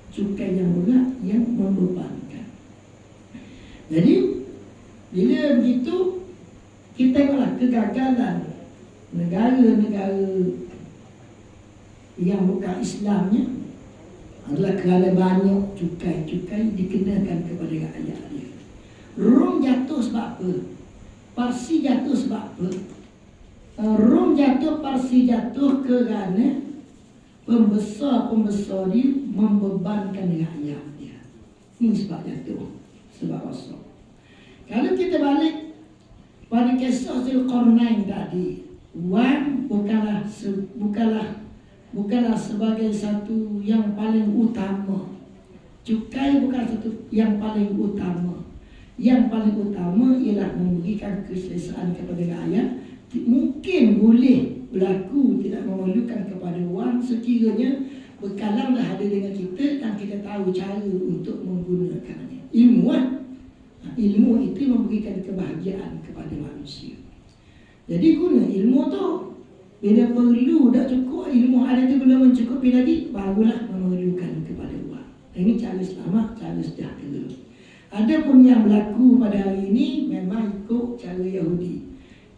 cukai yang berat yang membebankan. Jadi bila begitu, kita tengoklah kegagalan negara-negara yang bukan Islamnya adalah kerana banyak cukai dikenakan kepada rakyat dia. Rom jatuh sebab apa? Parsi jatuh sebab apa? Rom jatuh, Parsi jatuh kerana pembesar-pembesar dia membebankan rakyat dia. Ini sebab jatuh, sebab rosak. Kalau kita balik pada kisah Zulkarnain tadi, wang bukanlah sebagai satu yang paling utama. Cukai bukan satu yang paling utama. Yang paling utama ialah memberikan keselesaan kepada rakyat. Mungkin boleh berlaku tidak memerlukan kepada wang sekiranya berkalam dah ada dengan kita dan kita tahu cara untuk menggunakannya. Ilmu itu memberikan kebahagiaan kepada manusia. Jadi guna ilmu tu. Bila perlu dah cukup, ilmu ada tu belum mencukupi lagi, barulah memerlukan kepada wang. Ini cara selamat, cara sejahtera. Ada pun yang berlaku pada hari ini memang ikut cara Yahudi.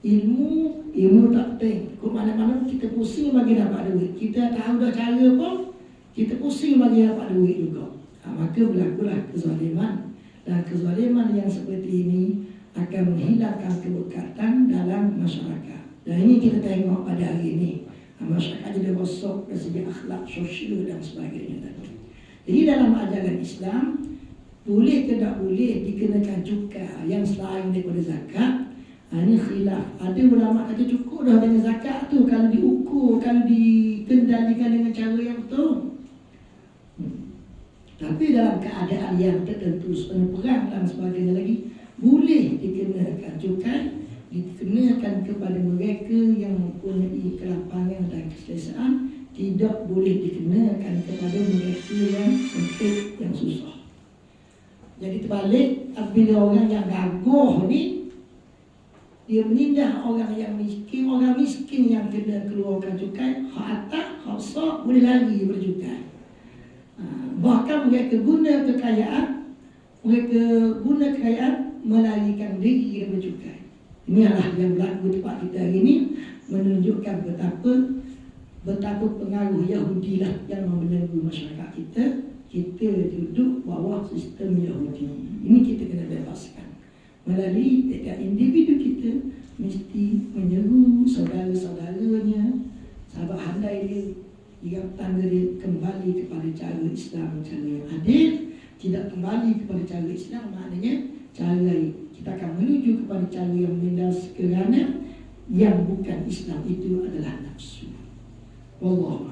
Ilmu tak penting. Kok mana-mana kita pusing bagi dapat duit. Kita tahu dah cara pun, kita pusing bagi dapat duit juga. Maka berlakulah kezaliman. Dan kezaliman yang seperti ini akan menghilangkan keberkatan dalam masyarakat. Dan ini kita tengok pada hari ini. Masyarakat jadi rosak dari segi akhlak, sosial dan sebagainya tadi. Jadi dalam ajaran Islam, boleh ke tak boleh dikenakan cukai yang selain daripada zakat. Ini khilaf. Ada ulama kata cukup dah dengan zakat tu kalau diukur, kalau dikendalikan dengan cara yang betul. Tapi dalam keadaan yang tertentu, sepenuh perang dan sebagainya lagi, boleh dikenakan cukai, dikenakan kepada mereka yang mempunyai kelapangan dan keselesaan, tidak boleh dikenakan kepada mereka yang sempit, yang susah. Jadi terbalik, apabila orang yang gagah ni, dia menindak orang yang miskin yang kena keluarkan cukai, hak atas, hak sok boleh lari bercukai. Bahkan mereka guna kekayaan melarikan diri daripada cukai. Inilah yang berlaku di tempat kita hari ini, menunjukkan betapa pengaruh Yahudi lah yang membelenggu masyarakat kita. Kita duduk bawah sistem Yahudi. Ini kita kena bebaskan. Melalui tiap individu kita mesti menyeru saudara-saudaranya, sahabat handai dia, jika tangga dia kembali kepada cara Islam, cara yang adil. Tidak kembali kepada cara Islam, maknanya cara kita akan menuju kepada cara yang menindas, kerana yang bukan Islam itu adalah nafsu. Wallahu